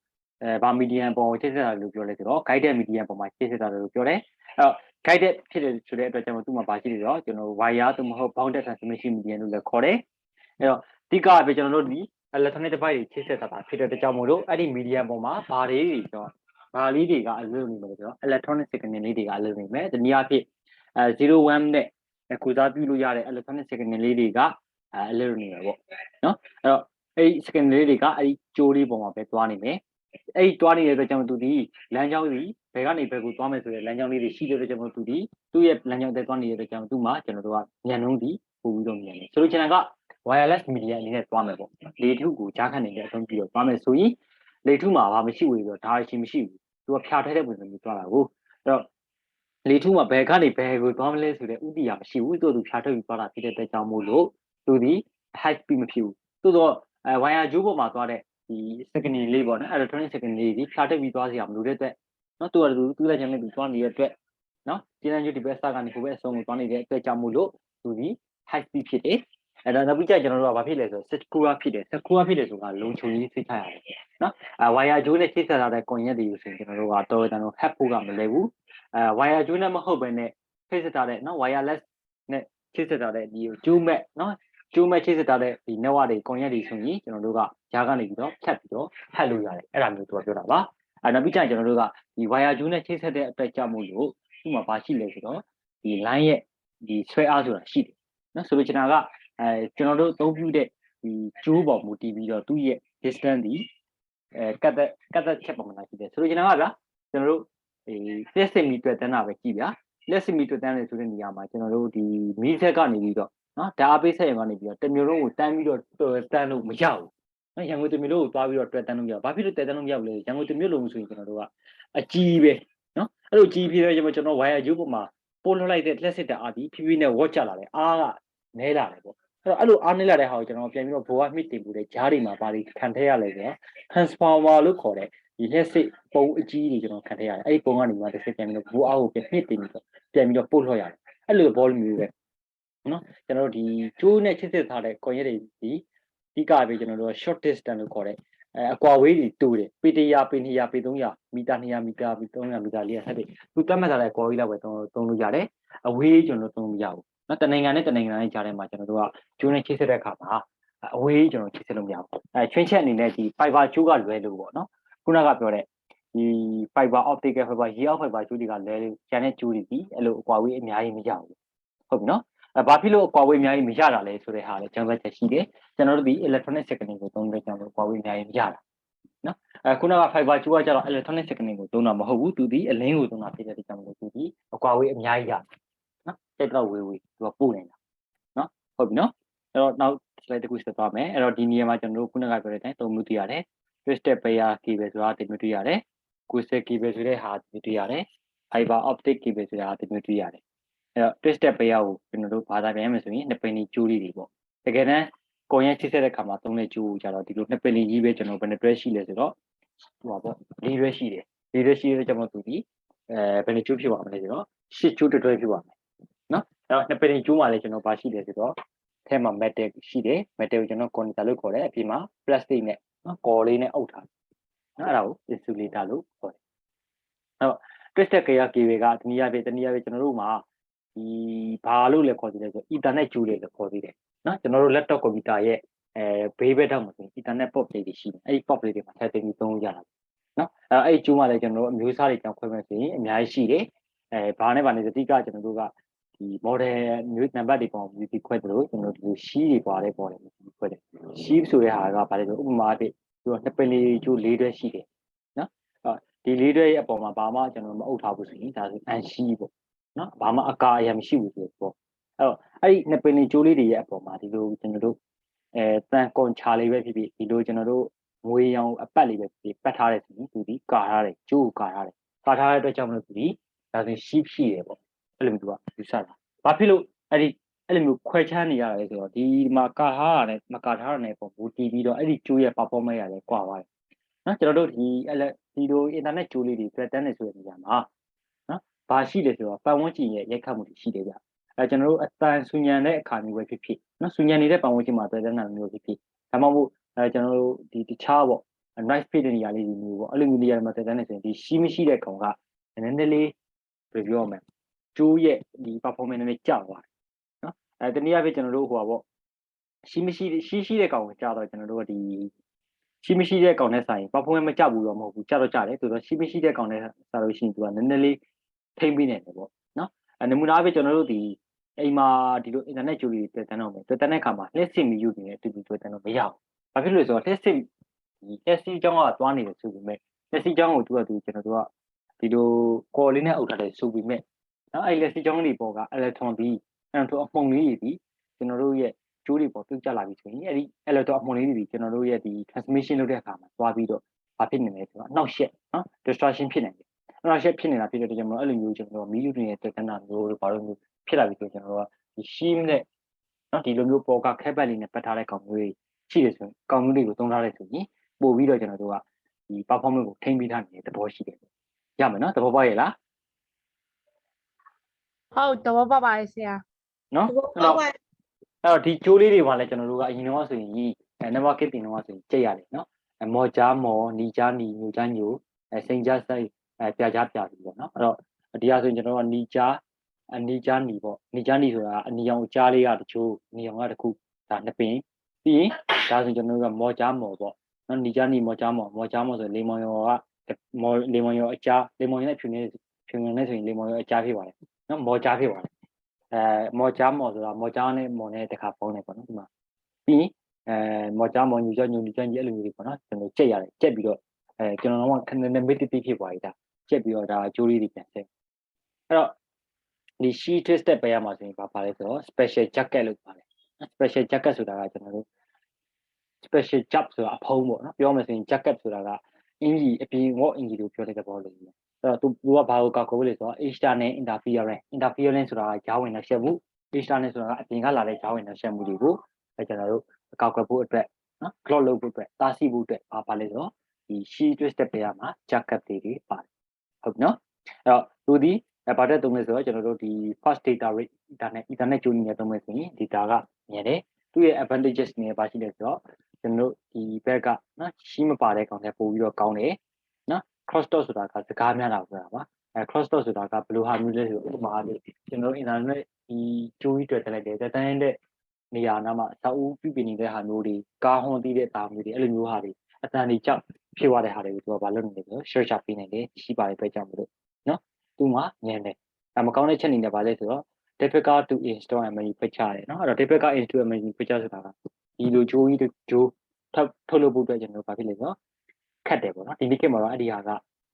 ဘာ medium ပေါ်ချိတ်ဆက်တာလို့ပြောလဲဆိုတော့ guided medium ပေါ်မှာချိတ်ဆက်တာလို့ပြောတယ်အဲ့တော့ guided ဖြစ်တဲ့ဆိုတဲ့အတွက်ကျွန်တော်သူ့မှာပါရှိတယ်တော့ကျွန်တော် wire သို့မဟုတ် bounded transmission medium လို့လည်းခေါ်တယ်အဲ့တော့အဓိကပဲကျွန်တော်တို့ဒီ electronic device တွေချိတ်ဆက်တာဖြစ်တဲ့အတွက်ကြောင့်မို့လို့အဲ့ဒီ medium ပေါ်မှာဘာတွေတော့ဘာလေးတွေကအလုပ်နေမယ်ဆိုတော့ electronic signal လေးတွေကအလုပ်နေမယ်တနည်းအားဖြင့်01နဲ့ကိုစားပြုလို့ရတဲ့ electronic signal လေးတွေကအလုပ်နေမယ်ပေါ့နော်အဲ့တော့အဲ့ဒီ signal လေးတွေကအဲ့ဒီကြိုးလေးပေါ်မှာပဲသွားနေမယ်အဲ့ဒီသွားနေတဲ့အတွက်ကြောင့်သူဒီလမ်းကြောင်းစီဘယ်ကနေဘယ်ကိုသွားမယ်ဆိုတဲ့လမ်းကြောင်းလေးတွေရှိတဲ့အတွက်ကြောင့်သူဒီသူ့ရဲ့လမ်းကြောင်းတွေသွားနေတဲ့အတွက်ကြောင့်သူ့မှာကျွန်တော်တို့ကညံနှုံးဒီပို့ပြီးတော့ညံနေဆိုလိုချင်တာက wireless media အနေနဲ့သွားမယ်ပေါ့လေထုကိုကြားခံနေတဲ့အဆုံးပြီးတော့သွားမယ်ဆိုရင်လေထုမှာဘာမရှိဘူးဆိုတော့ဒါရှိမရှိဘူးသူကဖြာထဲတဲ့ပုံစံမျိုးသွားတာကိုအဲ့တော့လေထုမှာဘယ်ကနေဘယ်ကိုသွားမလဲဆိုတဲ့ဥတီယာမရှိဘူးသူဖြာထုတ်ပြီးသွားတာဖြစ်တဲ့အတွက်ကြောင့်မို့လို့သူဒီ high speed မဖြစ်ဘူးသို့တော့wire ဂျိုးပေါ်မှာသွားတဲ့ဒီ signal လေးပေါ့နော် electronic signal လေးဒီဖြာထုတ်ပြီးသွားစရာမလိုတဲ့အတွက်နော်သူလည်းချင်းလေးပြီးသွားနေတဲ့အတွက်နော်ကျင်းတဲ့ဒီဘက်စကနေဟိုဘက်အဆုံးကိုသွားနေတဲ့အတွက်ကြောင့်မို့လို့သူဒီ high speed ဖြစ်တယ်အဲ့တော့နောက်ပြီးကြကျွန်တော်တို့ကဘာဖြစ်လဲဆိုတော့ secure ဖြစ်တယ် secure ဖြစ်တယ်ဆိုတာလုံခြုံရေးသိချရတယ်နော်wire ဂျိုးနဲ့ချိတ်ဆက်ထားတဲ့ကွန်ရက်တွေကိုဆိုရင်ကျွန်တော်တို့ကတော့တန်တော့ hack ဖို့ကမလွယ်ဘူးwire ဂျိုးနဲ့မဟုတ်ဘဲနဲ့ချိတ်ဆက်ထားတဲ့နော် wireless နဲ့ချိတ်ဆက်ထားတဲ့ဒီဂျိုးမဲ့နော်ကျိုးမဲ့ချိတ်ဆက်ထားတဲ့ဒီ network တွေကွန်ရက်တွေဆိုရင်ကျွန်တော်တို့ကဂျားကနေပြီးတော့ဖြတ်ပြီးတော့ hack လို့ရတယ်အဲ့ဒါမျိုးသူကပြောတာပါနောက်ပြီးကြကျွန်တော်တို့ကဒီ wire ဂျိုးနဲ့ချိတ်ဆက်တဲ့အတွက်ကြောင့်မို့လို့ဥပမာဘာရှိလဲဆိုတော့ဒီ line ရဲ့ဒီဆွဲအားဆိုတာရှိတယ်နော်ဆိုလိုချင်တာကကျွန်တော်တို့အသုံးပြုတဲ့ဒီကျိုးပေါ်မူတည်ပြီးတော့သူ့ရဲ့ distance ဒီကတ်သက်ချက်ပေါ်မှာရှိတယ်ဆိုလိုချင်တာကဗျာကျွန်တော်တို့လက်စင်မီတွေ့တန်းတာပဲကြည့်ဗျာလက်စင်မီတွေ့တန်းတယ်ဆိုတဲ့နေရာမှာကျွန်တော်တို့ဒီမီးဆက်ကနေပြီးတော့နော်ဓာတ်အားပေးဆက်ရုံကနေပြီးတော့တမျိုးလုံးကိုတန်းပြီးတော့တန်းလို့မရဘူးနော်ရန်ကုန်တမျိုးလုံးကိုသွားပြီးတော့တွေ့တန်းလို့မရဘူးဘာဖြစ်လို့တွေ့တန်းလို့မရဘူးလဲရန်ကုန်တမျိုးလုံးဆိုရင်ကျွန်တော်တို့ကအကြီးပဲနော်အဲ့လိုကြီးဖြစ်တဲ့ကျွန်တော် wire ဂျိုးပေါ်မှာပို့လွှတ်လိုက်တဲ့လက်စစ်တအားဒီဖြည်းဖြည်းနဲ့ဝတ်ချလာတယ်အားကနဲလာတယ်ပေါ့အဲ့လိုအားနည်းလာတဲ့ဟာကိုကျွန်တော်ပြန်ပြီးတော့ဘိုးကမြင့်တင်မှုတဲ့ဂျားတွေမှာပါပြီးခံထည့်ရလဲဆိုတော့ transformer လို့ခေါ်တဲ့ဒီလက်စစ်ပုံအကြီးတွေကျွန်တော်ခံထည့်ရတယ်အဲ့ဒီပုံကနေမှတစ်စစ်ပြန်ပြီးတော့ဘိုးအားကိုပြန်မြင့်တင်ပြီးတော့ပြန်ပြီးတော့ပို့လွှတ်ရတယ်အဲ့လိုဘောမျိုးပဲနော်ကျွန်တော်တို့ဒီကျိုးနဲ့ချစ်စစ်ထားတဲ့ကွန်ရက်တွေဒီအဓိကပဲကျွန်တော်တို့ short distance လို့ခေါ်တဲ့အကွာဝေးတွေတူတယ်ပေ100ပေ200ပေ300မီတာ200မီတာပေ300မီတာ400ဆက်တယ်သူတတ်မှတ်ထားတဲ့အကွာဝေးလောက်ပဲသုံးလို့ရတယ်အဝေးကျွန်တော်သုံးလို့မရဘူး နော်တနိုင်ငံနဲ့တနိုင်ငံနဲ့ကြားထဲမှာကျွန်တော်တို့ကကျိုးနဲ့ချိတ်ဆက်တဲ့အခါမှာအဝေးကျွန်တော်ချိတ်ဆက်လို့မရဘူးချွင်းချက်အနေနဲ့ဒီ fiber ကျိုးကလွဲလို့ပေါ့နော်ခုနကပြောတဲ့ဒီ fiber optical fiber ရေအောက် fiber ကျိုးတွေကလွဲလို့ကျန်တဲ့ကျိုးတွေဒီအဲ့လိုအကွာဝေးအများကြီးမရဘူးဟုတ်ပြီနော်ဘာဖြစ်လို့အကွာဝေးအများကြီးမရတာလဲဆိုတဲ့ဟာလေကျွန်တော်ချက်ရှိတယ်ကျွန်တော်တို့ဒီ electronic signal ကိုသုံးတဲ့ကြောင့်အကွာဝေးအများကြီးမရတာနော်ခုနက fiber ကျိုးကကျတော့ electronic signal ကိုသုံးတာမဟုတ်ဘူးသူဒီအလင်းကိုသုံးတာဖြစ်တဲ့ကြောင့်သူဒီအကွာဝေးအများကြီးရတယ်နော်တက်တော့ဝေးသူကပို့နေတာနော်ဟုတ်ပြီနော်အဲ့တော့နောက် slide တစ်ခုဆက်သွားမယ်အဲ့တော့ဒီနေရာမှာကျွန်တော်တို့ခုနကပြောတဲ့အတိုင်းသုံးမျိုးတွေ့ရတယ် twisted pair cable ဆိုတာတစ်မျိုးတွေ့ရတယ် coaxial cable ဆိုတဲ့ဟာတစ်မျိုးတွေ့ရတယ် fiber optic cable ဆိုတာတစ်မျိုးတွေ့ရတယ်အဲ့တော့ twisted pair ကိုကျွန်တော်တို့ဘာသာပြန်ရမယ်ဆိုရင်နှစ်ပင်ကြီးကျိုးလေးတွေပေါ့တကယ်တမ်းကွန်ရက်ချိတ်ဆက်တဲ့ခါမှာသုံးတဲ့ကျိုးကိုကြတော့ဒီလိုနှစ်ပင်ကြီးပဲကျွန်တော်ဘယ်နှတွဲရှိလဲဆိုတော့ဟိုပါပေါ့၄တွဲရှိတယ်၄တွဲရှိတဲ့ကြောင့်မို့သူဒီဘယ်နှကျိုးဖြစ်ပါမလဲဆိုတော့၈ကျိုးတစ်တွဲဖြစ်ပါမယ်နော်အဲ့တော့နှစ်ပင်ကျိုးမှာလည်းကျွန်တော်ဘာရှိလဲဆိုတော့ထဲမှာ metal ရှိတယ် metal ကိုကျွန်တော် condenser လို့ခေါ်တယ်အပြင်မှာ plastic နဲ့နော်ကော်လေးနဲ့အုပ်ထားနော်အဲ့ဒါကို insulator လို့ခေါ်တယ်အဲ့တော့ twisted pair cable ကတနည်းအားဖြင့်ကျွန်တော်တို့မှာဒီဘာလို့လဲခေါ်သေးလဲဆို ethernet ကျိုးလေးလို့ခေါ်သေးတယ်နော်ကျွန်တော်တို့ laptop computer ရဲ့ဘေးဘက်ထောက်မှာဆိုရင် ethernet port လေးတွေရှိတယ်အဲ့ဒီ port လေးတွေမှာထည့်သွင်းပြီးသုံးလို့ရတာနော်အဲ့ဒီကျိုးမှာလည်းကျွန်တော်တို့အမျိုးအစားတွေကြောင်းခွဲမယ်ဆိုရင်အများကြီးရှိတယ်ဘာနဲ့ပါလဲဆိုအတိကကျွန်တော်တို့ကဒီ model မျိုးနံပါတ်တွေပေါ့ဒီခွဲတယ်လို့ကျွန်တော်တို့ဒီ sheet တွေပါတယ်ခွဲတယ် sheet ဆိုတဲ့ဟာကဘာလဲဆိုဥပမာအဖြစ်သူကနှစ်ပင်လေးကျိုး၄တွဲရှိတယ်နော်ဒီ၄တွဲရဲ့အပေါ်မှာဘာမှကျွန်တော်မအုပ်ထားဘူးဆိုရင်ဒါဆို unsheet ပေါ့နော်ဘာမှအကာအရမရှိဘူးဆိုတော့အဲ့ဒီနှစ်ပင်လေးကျိုးလေးတွေရဲ့အပေါ်မှာဒီလိုကျွန်တော်တို့တန်ကွန်ချာလေးပဲဖြစ်ဖြစ်ဒီလိုကျွန်တော်တို့ငွေရောင်အပတ်လေးပဲဖြစ်ပတ်ထားတယ်ဆိုရင်သူဒီကာထားတယ်ကျိုးကိုကာထားတဲ့အတွက်ကြောင့်မလို့သူဒီဒါဆို sheet ရှိတယ်ပေါ့အဲ့လိုမျိုးသူကယူဆတာဘာဖြစ်လို့အဲ့လိုမျိုးခွဲခြားနေရတာလဲဆိုတော့ဒီမှာကာထားတာနဲ့မကာထားတာနဲ့ပုံဘူးတီးပြီးတော့အဲ့ဒီကျိုးရဲ့ performance ရတယ်ကွာပါတယ်နော်ကျွန်တော်တို့ဒီလို internet ကျိုးလေးတွေတွေ့တန်းနေဆိုတဲ့နေရာမှာနော်ဘာရှိလဲဆိုတော့ပတ်ဝန်းကျင်ရဲ့ရိုက်ခတ်မှုတွေရှိတယ်ဗျကျွန်တော်တို့အတန်ဆူညံတဲ့အခါမျိုးပဲဖြစ်ဖြစ်နော်ဆူညံနေတဲ့ပတ်ဝန်းကျင်မှာတွေ့တန်းတာမျိုးဖြစ်ဖြစ်ဒါမှမဟုတ်ကျွန်တော်တို့ဒီတခြားပေါ့ nice fit တဲ့နေရာလေးတွေမျိုးပေါ့အဲ့လိုမျိုးနေရာမှာတွေ့တန်းနေဆိုရင်ဒီရှိမရှိတဲ့ကောင်ကနည်းနည်းလေးပြောမယ်ကျိုးရဲ့ဒီ performance နဲ့ကြောက်သွားနော်တနည်းအားဖြင့်ကျွန်တော်တို့ဟိုပါပေါ့ရှိတဲ့ကောင်ကိုကြာတော့ကျွန်တော်တို့ကဒီရှိမရှိတဲ့ကောင်နဲ့ဆိုင် performance မကြဘူးတော့မဟုတ်ဘူးကြာတော့ကြာတယ်ဆိုတော့ရှိမရှိတဲ့ကောင်နဲ့စားလို့ရှိရင်သူကနည်းနည်းလေးထိမ့်ပြီးနေတယ်ပေါ့နော်နမူနာအားဖြင့်ကျွန်တော်တို့ဒီအိမ်မှာဒီလို internet ကျိုးလေးတွေ့တန်းတော့မယ်တွေ့တန်းတဲ့အခါမှာလက်စစ်မီယူနေတဲ့အတူတူတွေ့တန်းတော့မရဘူးဘာဖြစ်လို့လဲဆိုတော့လက်စစ်လက်စီအကြောင်းကသွားနေတယ်ဆိုပေမဲ့လက်စီအကြောင်းကိုသူကကျွန်တော်တို့ကဒီလိုကော်လေးနဲ့အုပ်ထားတယ်ဆိုပေမဲ့နော်အဲ့လက်စီအကြောင်းတွေပေါ်က electron ဒီelectron အမှုန်လေးတွေကျွန်တော်တို့ရဲ့ကျိုးတွေပေါ်ပြုတ်ကျလာပြီဆိုရင်အဲ့ဒီ electron အမှုန်လေးတွေကျွန်တော်တို့ရဲ့ဒီ transmission လုပ်တဲ့အခါမှာသွားပြီးတော့ဘာဖြစ်နေလဲဆိုတော့အနှောက်ယှက်နော် distortion ဖြစ်နေတယ်အနှောက်ယှက်ဖြစ်နေတာဖြစ်တဲ့အတွက်ကြောင့်အဲ့လိုမျိုးကျွန်တော်တို့မီးယူနေတဲ့တက်တန်းတာမျိုးတို့ဘာလို့မျိုးဖြစ်လာပြီဆိုကျွန်တော်တို့ကဒီ shim နဲ့နော်ဒီလိုမျိုးပေါ်ကခဲပတ်လေးနဲ့ပတ်ထားတဲ့ကောင်မျိုးတွေရှိတယ်ဆိုရင်ကောင်မျိုးတွေကိုသုံးထားတယ်ဆိုရင်ပို့ပြီးတော့ကျွန်တော်တို့ကဒီ performance ကိုထိန်းပြီးထားနေတဲ့သဘောရှိတယ်ရမယ်နော်သဘောပေါက်ရဲ့လားဟုတ်သဘောပေါက်ပါရဲ့ဆရာနော်အဲ့တော့ဒီကျိုးလေးတွေမှာလည်းကျွန်တော်တို့ကအရင်တော့ဆိုရင်network ကတင်တော့ဆိုရင်ကြိတ်ရတယ်နော်မော်ကြားမော်နီကြားနီညိုကြားညိုစိန်ကြားစိန်ပြကြားပြပြီးပေါ့နော်အဲ့တော့ဒီဟာဆိုရင်ကျွန်တော်တို့ကနီကြားနီပေါ့နီကြားနီဆိုတာအနီအောင်ကြားလေးကတချို့နီအောင်ကတခုဒါနှစ်ပင်ပြီးရင်ဒါဆိုရင်ကျွန်တော်တို့ကမော်ကြားမော်ပေါ့နော်နီကြားနီမော်ကြားမော်ဆိုလေမော်ရောကလေမော်ရောအကြားလေမော်ရောနဲ့ဖြူနေဆိုရင်လေမော်ရောအကြားဖြစ်ပါတယ်နော်မော်ကြားဖြစ်ပါတယ်မော်ကြားမော်ဆိုတာမော်ကြားနဲ့မော်နဲ့တခါပေါင်းတယ်ပေါ့နော်ဒီမှာပြီးမော်ကြားမော်ညူကြားညူကြားကြီးအဲ့လိုမျိုးတွေပေါ့နော်ကျွန်တော်ကြက်ရတယ်ကြက်ပြီးတော့ကျွန်တော်တို့ကခဏနဲ့ mid ဖြစ်သွားပြီဒါကြက်ပြီးတော့ဒါကျိုးလေးတွေပြန်ဆက်အဲ့တော့ဒီ sheet twisted pair မှာဆိုရင်ဘာလဲဆိုတော့ special jacket လို့ပါတယ် special jacket ဆိုတာကကျွန်တော်တို့ special jump ဆိုတာအဖုံးပေါ့နော်ပြောမယ်ဆိုရင် jacket ဆိုတာကအင်ကြီးအပြင် what အင်ကြီးလို့ပြောတဲ့သဘောလို့အဲ့တော့သူကဘာကိုကောက်ကိုလဲဆိုတော့ external interference ဆိုတာကဂျားဝင်နှောက်ယှက်မှု external ဆိုတာကအပြင်ကလာတဲ့ဂျားဝင်နှောက်ယှက်မှုတွေကိုကျွန်တော်တို့ကောက်ကွယ်ဖို့အတွက်နော် clock လုပ်ဖို့အတွက်တားဆီးဖို့အတွက်ဘာလဲဆိုတော့ဒီ sheet twisted pair မှာ jacket တွေပါတယ်ဟုတ်နော်အဲ့တော့သူဒီဘာတဲ့သုံးလဲဆိုတော့ကျွန်တော်တို့ဒီ fast data rate internet ကျိုးနေသုံးမယ်ဆိုရင် data ကမြင်တယ်သူ့ရဲ့ advantages တွေပါရှိတယ်ဆိုတော့ကျွန်တော်တို့ဒီဘက်ကနော်ရှိမပါတဲ့ကောင်တွေပို့ပြီးတော့ကောင်းတယ်နော် cross talk ဆိုတာကစကားများတာဆိုတာပါ cross talk ဆိုတာကဘယ်လိုဟာမျိုးလဲဆိုဥပမာလေးကျွန်တော် internet ဒီကျိုးကြီးတွေ့တက်လိုက်တယ်တက်တန်းတဲ့နေရာနားမှာစာအုပ်ပြုပြင်နေတဲ့ဟာမျိုးတွေကားဟွန်တီးတဲ့တာမျိုးတွေအဲ့လိုမျိုးဟာတွေအတန်တွေကြောက်ဖြစ်သွားတဲ့ဟာတွေကိုသူကဘာလုပ်နေလဲဆိုတော့ share ချပေးနေတယ်ရှိပါတယ်ပဲကြောင့်မလို့နော်သူမှညံတယ်မကောင်းတဲ့ချက်အနေနဲ့ပါလဲဆိုတော့ difficult to install and manufacture တယ်နော်အဲ့တော့ difficult install and manufacture ဆိုတာကဒီလိုဂျိုးကြီးဂျိုးထုတ်လုပ်ဖို့အတွက်ကျွန်တော်ဘာဖြစ်လဲဆိုတော့ခက်တယ်ပေါ့နော်ဒီနေ့ခေတ်မှာတော့အဲ့ဒီဟာက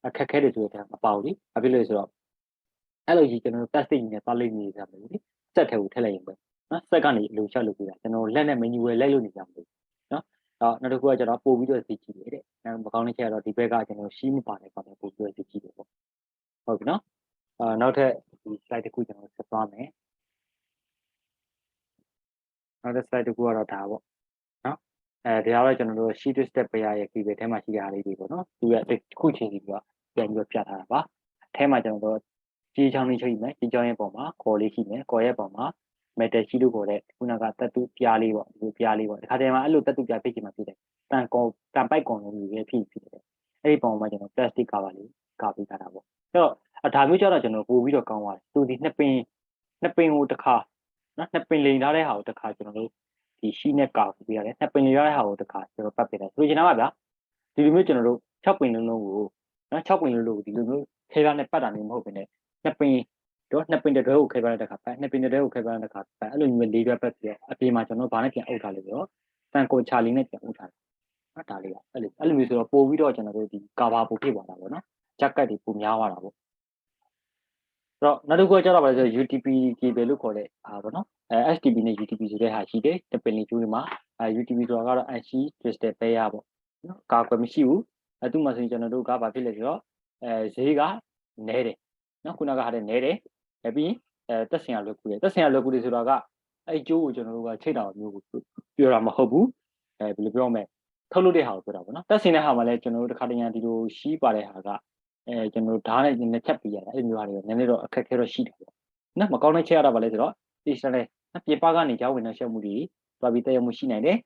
အခက်ခဲတယ်ဆိုတော့မပေါ့လေဘာဖြစ်လို့လဲဆိုတော့အဲ့လိုကြီးကျွန်တော်တို့ plastic နဲ့ပတ်လိမ့်နေကြမှာလေစက်ထဲကိုထည့်လိုက်ရင်ပဲနော်စက်ကနေအလိုချက်လုပ်ပြီးတာကျွန်တော်လက်နဲ့ manual လိုက်လို့နေကြမှာလေနော်နောက်တစ်ခုကကျွန်တော်ပို့ပြီးတော့သိကြည့်တယ်တဲ့မကောင်းတဲ့ချက်ကတော့ဒီဘက်ကကျွန်တော်ရှီးမပါတဲ့ကောင်ပို့ပြီးတော့သိကြည့်တယ်ပေါ့ဟုတ်ပြီနော်နောက်ထပ်ဒီ slide တစ်ခုကျွန်တော်ဆက်သွားမယ်နောက်တစ် slide တစ်ခုကတော့ဒါပေါ့နော်ဒါကတော့ကျွန်တော်တို့ sheet to step ပေးရရဲ့ဒီဘက်ထဲမှာရှိတဲ့အားလေးတွေပေါ့နော်သူကခုချိန်စီပြီးတော့ပြန်ပြီးတော့ပြထားတာပါအထဲမှာကျွန်တော်တို့ကြီးချောင်းလေးချိန်မယ်ကြီးချောင်းရဲ့ပုံမှာကော်လေးရှိမယ်ကော်ရဲ့ပုံမှာ metal sheet လို့ခေါ်တဲ့ခုနကတက်တူပြားလေးပေါ့ဒီပြားလေးပေါ့ဒီခါတည်းမှာအဲ့လိုတက်တူပြားဖြစ်ချင်မှဖြစ်တယ်တန်ပိုက်ကောင်လုံးကြီးပဲဖြစ်တယ်အဲ့ဒီပုံမှာကျွန်တော် plastic cover လေးကာပေးထားတာပေါ့အဲ့တော့ဒါမျိုးကျတော့ကျွန်တော်ပို့ပြီးတော့ကောင်းသွားတယ်သူဒီနှစ်ပင်ကိုတစ်ခါနော်နှစ်ပင်လိန်ထားတဲ့ဟာကိုတစ်ခါကျွန်တော်တို့ဒီရှိနဲ့ကာပေးရတယ်နှစ်ပင်လိန်ထားတဲ့ဟာကိုတစ်ခါကျွန်တော်ပတ်ပေးတယ်ဆိုချင်တာပါဗျာဒီလိုမျိုးကျွန်တော်တို့6ပင်လုံးကိုနော်6ပင်လုံးလို့ဒီလိုမျိုးခဲကားနဲ့ပတ်တာမျိုးမဟုတ်ဘဲနဲ့နှစ်ပင်တော့နှစ်ပင်တတွဲကိုခဲကားတဲ့တစ်ခါပတ်နှစ်ပင်တတွဲကိုခဲကားတဲ့တစ်ခါပတ်အဲ့လိုမျိုးလေးတွဲပတ်ပြီးတော့အပြင်မှာကျွန်တော်ဘာနဲ့ပြန်အုပ်ထားလဲဆိုတော့တန်ကိုချာလီနဲ့ပြန်အုပ်ထားတယ်နော်ဒါလေးကအဲ့လိုမျိုးဆိုတော့ပို့ပြီးတော့ကျွန်တော်တို့ဒီကာဘာပို့ဖြစ်သွားတာပေါ့နော်ဂျက်ကတ်တွေပုံများသွားတာပေါ့တော့နောက်တစ်ခုကကျတော့ဗါလဲဆို UTP cable လို့ခေါ်တဲ့ဟာပေါ့နော်STP နဲ့ UTP ဆိုတဲ့ဟာရှိတယ်တပင်လေးကျိုးတွေမှာUTP ဆိုတာကတော့ IC crystal pair ပေါ့နော်ကာကွယ်မရှိဘူးသူ့မှာဆိုရင်ကျွန်တော်တို့ကဘာဖြစ်လဲဆိုတော့ဈေးကနဲတယ်နော်ခုနကဟာတဲ့နဲတယ်ပြီးတက်ဆင်ရလွယ်ကူတယ်တက်ဆင်ရလွယ်ကူတယ်ဆိုတာကအဲ့ကျိုးကိုကျွန်တော်တို့ကချိတ်တာမျိုးကိုပြောတာမဟုတ်ဘူးဘယ်လိုပြောမလဲထုတ်လုပ်တဲ့ဟာကိုပြောတာပေါ့နော်တက်ဆင်တဲ့ဟာမှာလည်းကျွန်တော်တို့တစ်ခါတည်းရန်ဒီလိုရှိပါတဲ့ဟာကကျွန်တော်တို့ဓာတ်နဲ့နှစ်ချက်ပြရတယ်အဲ့လိုမျိုးဟာတွေနည်းနည်းတော့အခက်ခဲတော့ရှိတယ်ပေါ့နော်မကောင်းတဲ့ချက်ရတာပါလဲဆိုတော့ဒီစလဲပြပကနေကြောင်းဝင်တဲ့ရှက်မှုတွေတွားပြီးတက်ရမှုရှိနိုင်တယ်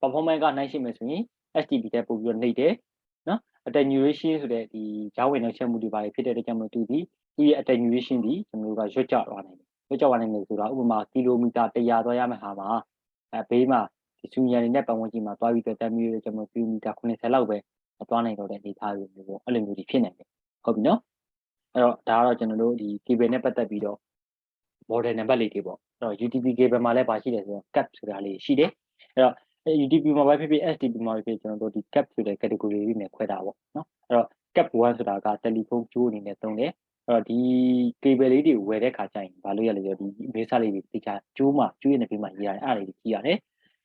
performance ကနိုင်ရှိမယ်ဆိုရင် STP တက်ပို့ပြီးတော့နှိပ်တယ်နော် attenuation ဆိုတဲ့ဒီကြောင်းဝင်တဲ့ရှက်မှုတွေပါဖြစ်တဲ့အတွက်ကြောင့်မလို့သူရဲ့ attenuation ဒီကျွန်တော်တို့ကရွတ်ကျသွားနိုင်တယ်ရွတ်ကျသွားနိုင်တယ်ဆိုတာဥပမာကီလိုမီတာ100သွားရမယ့်ဟာမှာဘေးမှာဒီစူညံနေတဲ့ပတ်ဝန်းကျင်မှာတွားပြီးတော့တက်မျိုးကျွန်တော်ကီလိုမီတာ80လောက်ပဲသွားနိုင်တော့တဲ့အနေအထားမျိုးပေါ့အဲ့လိုမျိုးတွေဖြစ်နိုင်တယ်ဟုတ်ပြီနော်အဲ့တော့ဒါကတော့ကျွန်တော်တို့ဒီ cable နဲ့ပတ်သက်ပြီးတော့ model နံပါတ်လေးတွေပေါ့အဲ့တော့ UTP cable မှာလည်းပါရှိတယ်ဆိုတော့ cap ဆိုတာလေးရှိတယ်အဲ့တော့ UTP မှာပဲဖြစ်ဖြစ် STP မှာပဲဖြစ်ကျွန်တော်တို့ဒီ cap ဆိုတဲ့ category လေးနဲ့ခွဲတာပေါ့နော်အဲ့တော့ cap 1ဆိုတာက telephone ကြိုးအနေနဲ့သုံးတယ်အဲ့တော့ဒီ cable လေးတွေဝယ်တဲ့ခါကျရင်ဘာလို့ရလဲဆိုတော့ဒီ base လေးတွေတခြားကြိုးရဲ့နှစ်ပြီးမှရေးရတယ်အဲ့ဒါလေးကြည့်ရတယ်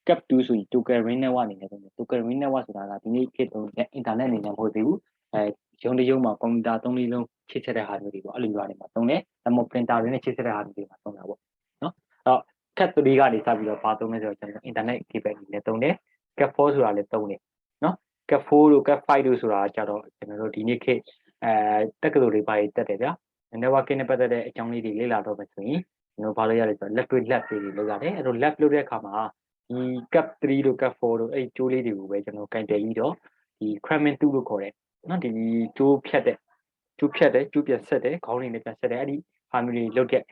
cap 2ဆိုရင် token ring network အနေနဲ့သုံးတယ် token ring network ဆိုတာကဒီနေ့ခေတ်သုံးတဲ့ internet အနေနဲ့မဟုတ်သေးဘူးရုံးတရုံးမှာကွန်ပျူတာ3-4လုံးချိတ်ဆက်တဲ့ဟာမျိုးတွေပေါ့အဲ့လိုမျိုးတွေမှာသုံးတယ်ဒါမှမဟုတ် printer တွေနဲ့ချိတ်ဆက်တဲ့ဟာမျိုးတွေမှာသုံးတာပေါ့နော်အဲ့တော့ cat 3ကနေစပြီးတော့ဘာသုံးလဲဆိုတော့ကျွန်တော် internet cable အနေနဲ့သုံးတယ် cat 4ဆိုတာလည်းသုံးတယ်နော် cat 4တို့ cat 5တို့ဆိုတာကြတော့ကျွန်တော်တို့ဒီနေ့ခေတ်တက္ကသိုလ်တွေပါတက်တယ်ဗျာ networking နဲ့ပတ်သက်တဲ့အကြောင်းလေးတွေလေ့လာတော့မယ်ဆိုရင်ကျွန်တော်ဘာလို့ရလဲဆိုတော့ lab တွေ lab တွေလုပ်ရတယ်အဲ့တော့ lab လုပ်တဲ့အခါမှာဒီ cap 3တို့ cap 4တို့အဲ့ကျိုးလေးတွေကိုပဲကျွန်တော်ကင်တယ်ပြီးတော့ဒီ cramming 2လို့ခေါ်တယ်နော်ဒီကျိုးဖြတ်တဲ့ကျိုးပြန်ဆက်တယ်ခေါင်းလေးနဲ့ပြန်ဆက်တယ်အဲ့ဒီဟာမျိုးတွေလုပ်တဲ့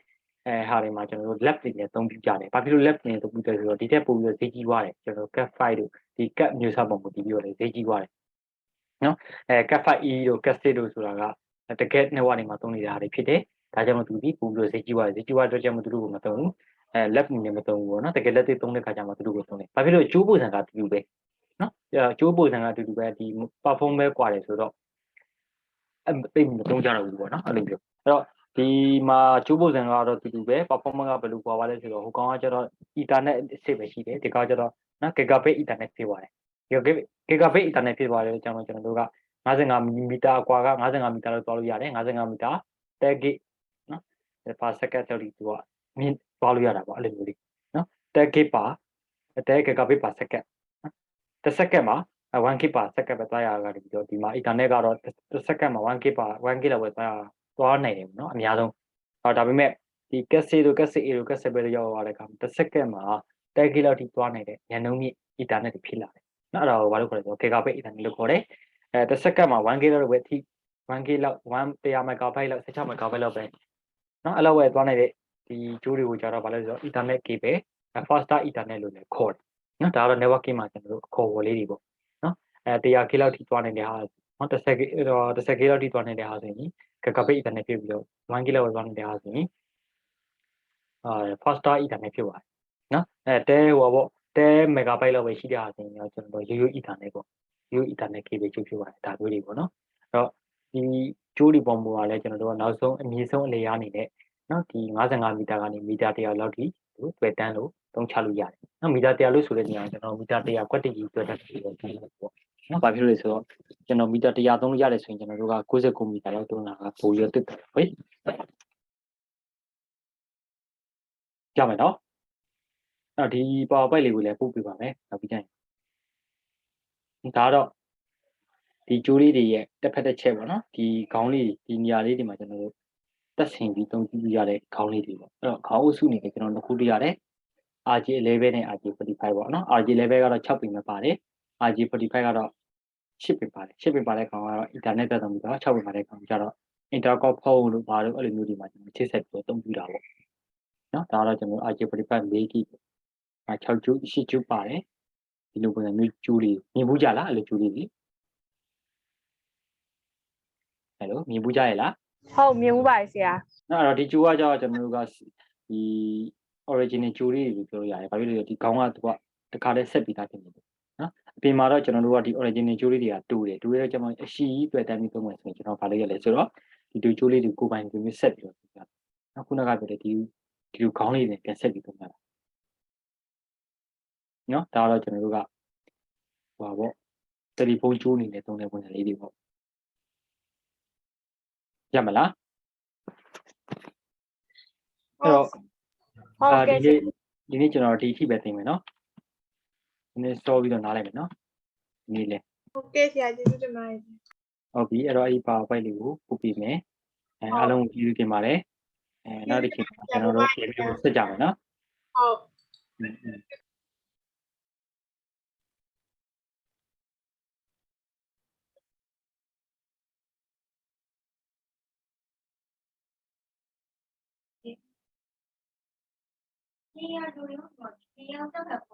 ဟာတွေမှာကျွန်တော်တို့ lab တွေနဲ့သုံးပြကြတယ်ဘာဖြစ်လို့ lab တွေနဲ့သုံးပြလဲဆိုတော့ဒီထက်ပိုပြီးတော့ဈေးကြီးသွားတယ်ကျွန်တော် cap 5တို့ဒီ cap မျိုးစားပုံကိုတည်ပြီးတော့ဈေးကြီးသွားတယ်နော်cap 5e တို့ cap 6တို့ဆိုတာကတကယ် network တွေမှာသုံးနေတာတွေဖြစ်တယ်ဒါကြောင့်မို့သူဒီပိုပြီးတော့ဈေးကြီးသွားတယ်ဈေးကြီးသွားတော့ကြောင့်မို့သူတို့ကမသုံးဘူးlab နေမသုံးဘူးပေါ့နော်တကယ်လက်တွေ့သုံးတဲ့ခါကျမှသူတို့ကိုသုံးတယ်ဘာဖြစ်လို့ကျိုးပုံစံကတူတူပဲနော်ကျိုးပုံစံကတူတူပဲဒီ perform ပဲကွာတယ်ဆိုတော့တိတ်မသုံးကြတော့ဘူးပေါ့နော်အဲ့လိုမျိုးအဲ့တော့ဒီမှာကျိုးပုံစံကတော့တူတူပဲ performance ကဘယ်လိုကွာပါလဲဆိုတော့ဟိုကောင်ကကျတော့ ethernet အစ်စ်ပဲရှိတယ်ဒီကောင်ကျတော့နော် gigabit ethernet ဖြစ်သွားတယ် gigabit ethernet ဖြစ်သွားတယ်ကျွန်တော်တို့က55မီတာအကွာက55မီတာလောက်သွားလို့ရတယ်55မီတာ10 gig နော် per second ဆိုပြီးသူကမြင့်သွားလို့ရတာပေါ့အဲ့လိုမျိုးလေးနော်10 gig per 10 gigabit per second နော်တစ်စက္ကန့်မှာ1 gig per second ပဲသွားရတာပြီးတော့ဒီမှာ internet ကတော့တစ်စက္ကန့်မှာ1 gig လောက်ပဲသွားနိုင်တယ်နော်အများဆုံးဒါပေမဲ့ဒီ cat 6တို့ cat 6a တို့ cat 7တို့ရောက်သွားတဲ့အခါတစ်စက္ကန့်မှာ10 gig လောက်ထိသွားနိုင်တဲ့ညနှုန်းမြင့် internet တွေဖြစ်လာတယ်နော်အဲ့ဒါကိုဘာလို့ခေါ်လဲဆိုတော့ gigabit internet လို့ခေါ်တယ်တစ်စက္ကန့်မှာ1 gig လောက်ပဲထိ 1K လောက်100 megabyte လောက်16 megabyte လောက်ပဲเนาะအဲ့လောက်ပဲသွားနေတဲ့ဒီဂျိုးတွေကိုကြာတော့ဘာလဲဆိုတော့ Ethernet cable faster Ethernet လို့လည်းခေါ်တယ်เนาะဒါကတော့ networking မှာကျွန်တော်တို့အခေါ်ဝေါ်လေးတွေပေါ့เนาะ100K လောက်ထိသွားနေတဲ့ဟာเนาะ 10K လောက်ထိသွားနေတဲ့ဟာဆိုရင် gigabit Ethernet ဖြစ်ပြီးတော့ 1K လောက်ပဲသွားနေတဲ့ဟာဆိုရင်faster Ethernet ဖြစ်ပါတယ်เนาะတဲဟိုပေါ့တဲ megabyte လောက်ပဲရှိတဲ့ဟာဆိုရင်တော့ကျွန်တော်ရိုး Ethernet ပေါ့ရိုး Ethernet cable ချုပ်ဖြစ်ပါတယ်ဒါမျိုးတွေပေါ့เนาะအဲ့တော့ဒီဂျိုးတွေပုံပေါ်မှာလည်းကျွန်တော်တို့ကနောက်ဆုံးအမြင့်ဆုံးအလေအားအနေနဲ့နော်ဒီ55မီတာကနေမီတာ100လောက်ထိတွေ့တန်းလို့သုံးချလို့ရတယ်နော်မီတာ100လို့ဆိုတဲ့နေရာကျွန်တော်မီတာ100ကွက်တကြီးတွေ့တန်းပြီးတော့ကျွန်တော်ပေါ့နော်ဘာဖြစ်လို့လဲဆိုတော့ကျွန်တော်မီတာ100သုံးလို့ရတယ်ဆိုရင်ကျွန်တော်တို့က69မီတာလောက်သုံးတာကပိုရတက်တယ်ဟဲ့ကြမယ်နော်အဲ့ဒီ power point လေးကိုလည်းပို့ပြပါမယ်နောက်ပြီးကြရင်ဒါတော့ဒီဂျိုးလေးတွေရဲ့တစ်ဖက်တစ်ချက်ပေါ့နော်ဒီခေါင်းလေးဒီနေရာလေးတွေမှာကျွန်တော်တို့တက်ဆင်ပြီးသုံးပြရတဲ့ခေါင်းလေးတွေပေါ့အဲ့တော့ခေါင်းအုပ်စုနေတယ်ကျွန်တော်တို့ခုတရရတယ် RJ11 နဲ့ RJ45 ပေါ့နော် RJ11 ကတော့6ပင်ပဲပါတယ် RJ45 ကတော့10ပင်ပါတယ်10ပင်ပါတဲ့ကောင်ကတော့ internet တက်တော့ပြီးတော့6ပင်ပါတဲ့ကောင်ကျတော့ intercom phone လို့ဘာလို့အဲ့လိုမျိုးတွေမှာကျွန်တော်ချိတ်ဆက်ပြီးသုံးပြတာပေါ့နော်ဒါကတော့ကျွန်တော် RJ45 4GB 6 GB 8 GB ပါတယ်ဒီလိုပုံစံမျိုးကျူးလေးမြင်ဘူးကြလားအဲ့လိုကျူးလေးကြီးဟယ်လိုမြင်ဘူးကြရဲ့လား ဟုတ်မြင်မှုပါတယ်ဆရာ နော်အဲ့တော့ဒီကျူကကြောကျွန်တော်တို့ကဒီ original ကျူလေးတွေပြောလို့ရတယ်ဘာဖြစ်လို့လဲဒီခေါင်းကသူကတခါတည်းဆက်ပြီးသားဖြစ်နေတယ်နော်အပြင်မှာတော့ကျွန်တော်တို့ကဒီ original ကျူလေးတွေကတူတယ်တူရတော့ကျွန်တော်အရှိကြီးတွေ့တန်းပြီးသုံးမယ်ဆိုရင်ကျွန်တော်ဗာလေးရလဲဆိုတော့ဒီတူကျူလေးတွေကိုပိုင်ကိုမျိုးဆက်ပြီးတော့နော်ခုနကပြောတဲ့ဒီခေါင်းလေးတွေပြန်ဆက်ပြီးသုံးရတာနော်ဒါတော့ကျွန်တော်တို့ကဟိုပါပေါ့တယ်လီဖုန်းကျူးအနေနဲ့သုံးတဲ့ပုံစံလေးတွေပေါ့ရမလားအဲ့တော့ဟုတ်ကဲ့ဒီနေ့ကျွန်တော်ဒီအထိပဲသိမယ်နော်ဒီနေ့ store ပြီးတော့နားလိုက်မယ်နော်ဒီနေ့လေ ဟုတ်ကဲ့ဆရာကျေးဇူးတင်ပါတယ် ဟုတ်ပြီအဲ့တော့အဲ့ဒီ PowerPoint လေးကိုပို့ပေးမယ်အားလုံးကိုကျေးဇူးတင်ပါတယ်နောက်တစ်ချိန်ကျွန်တော်တို့ပြန်ပြီးဆက်ကြမယ်နော်ဟုတ်你要注意，你要这个。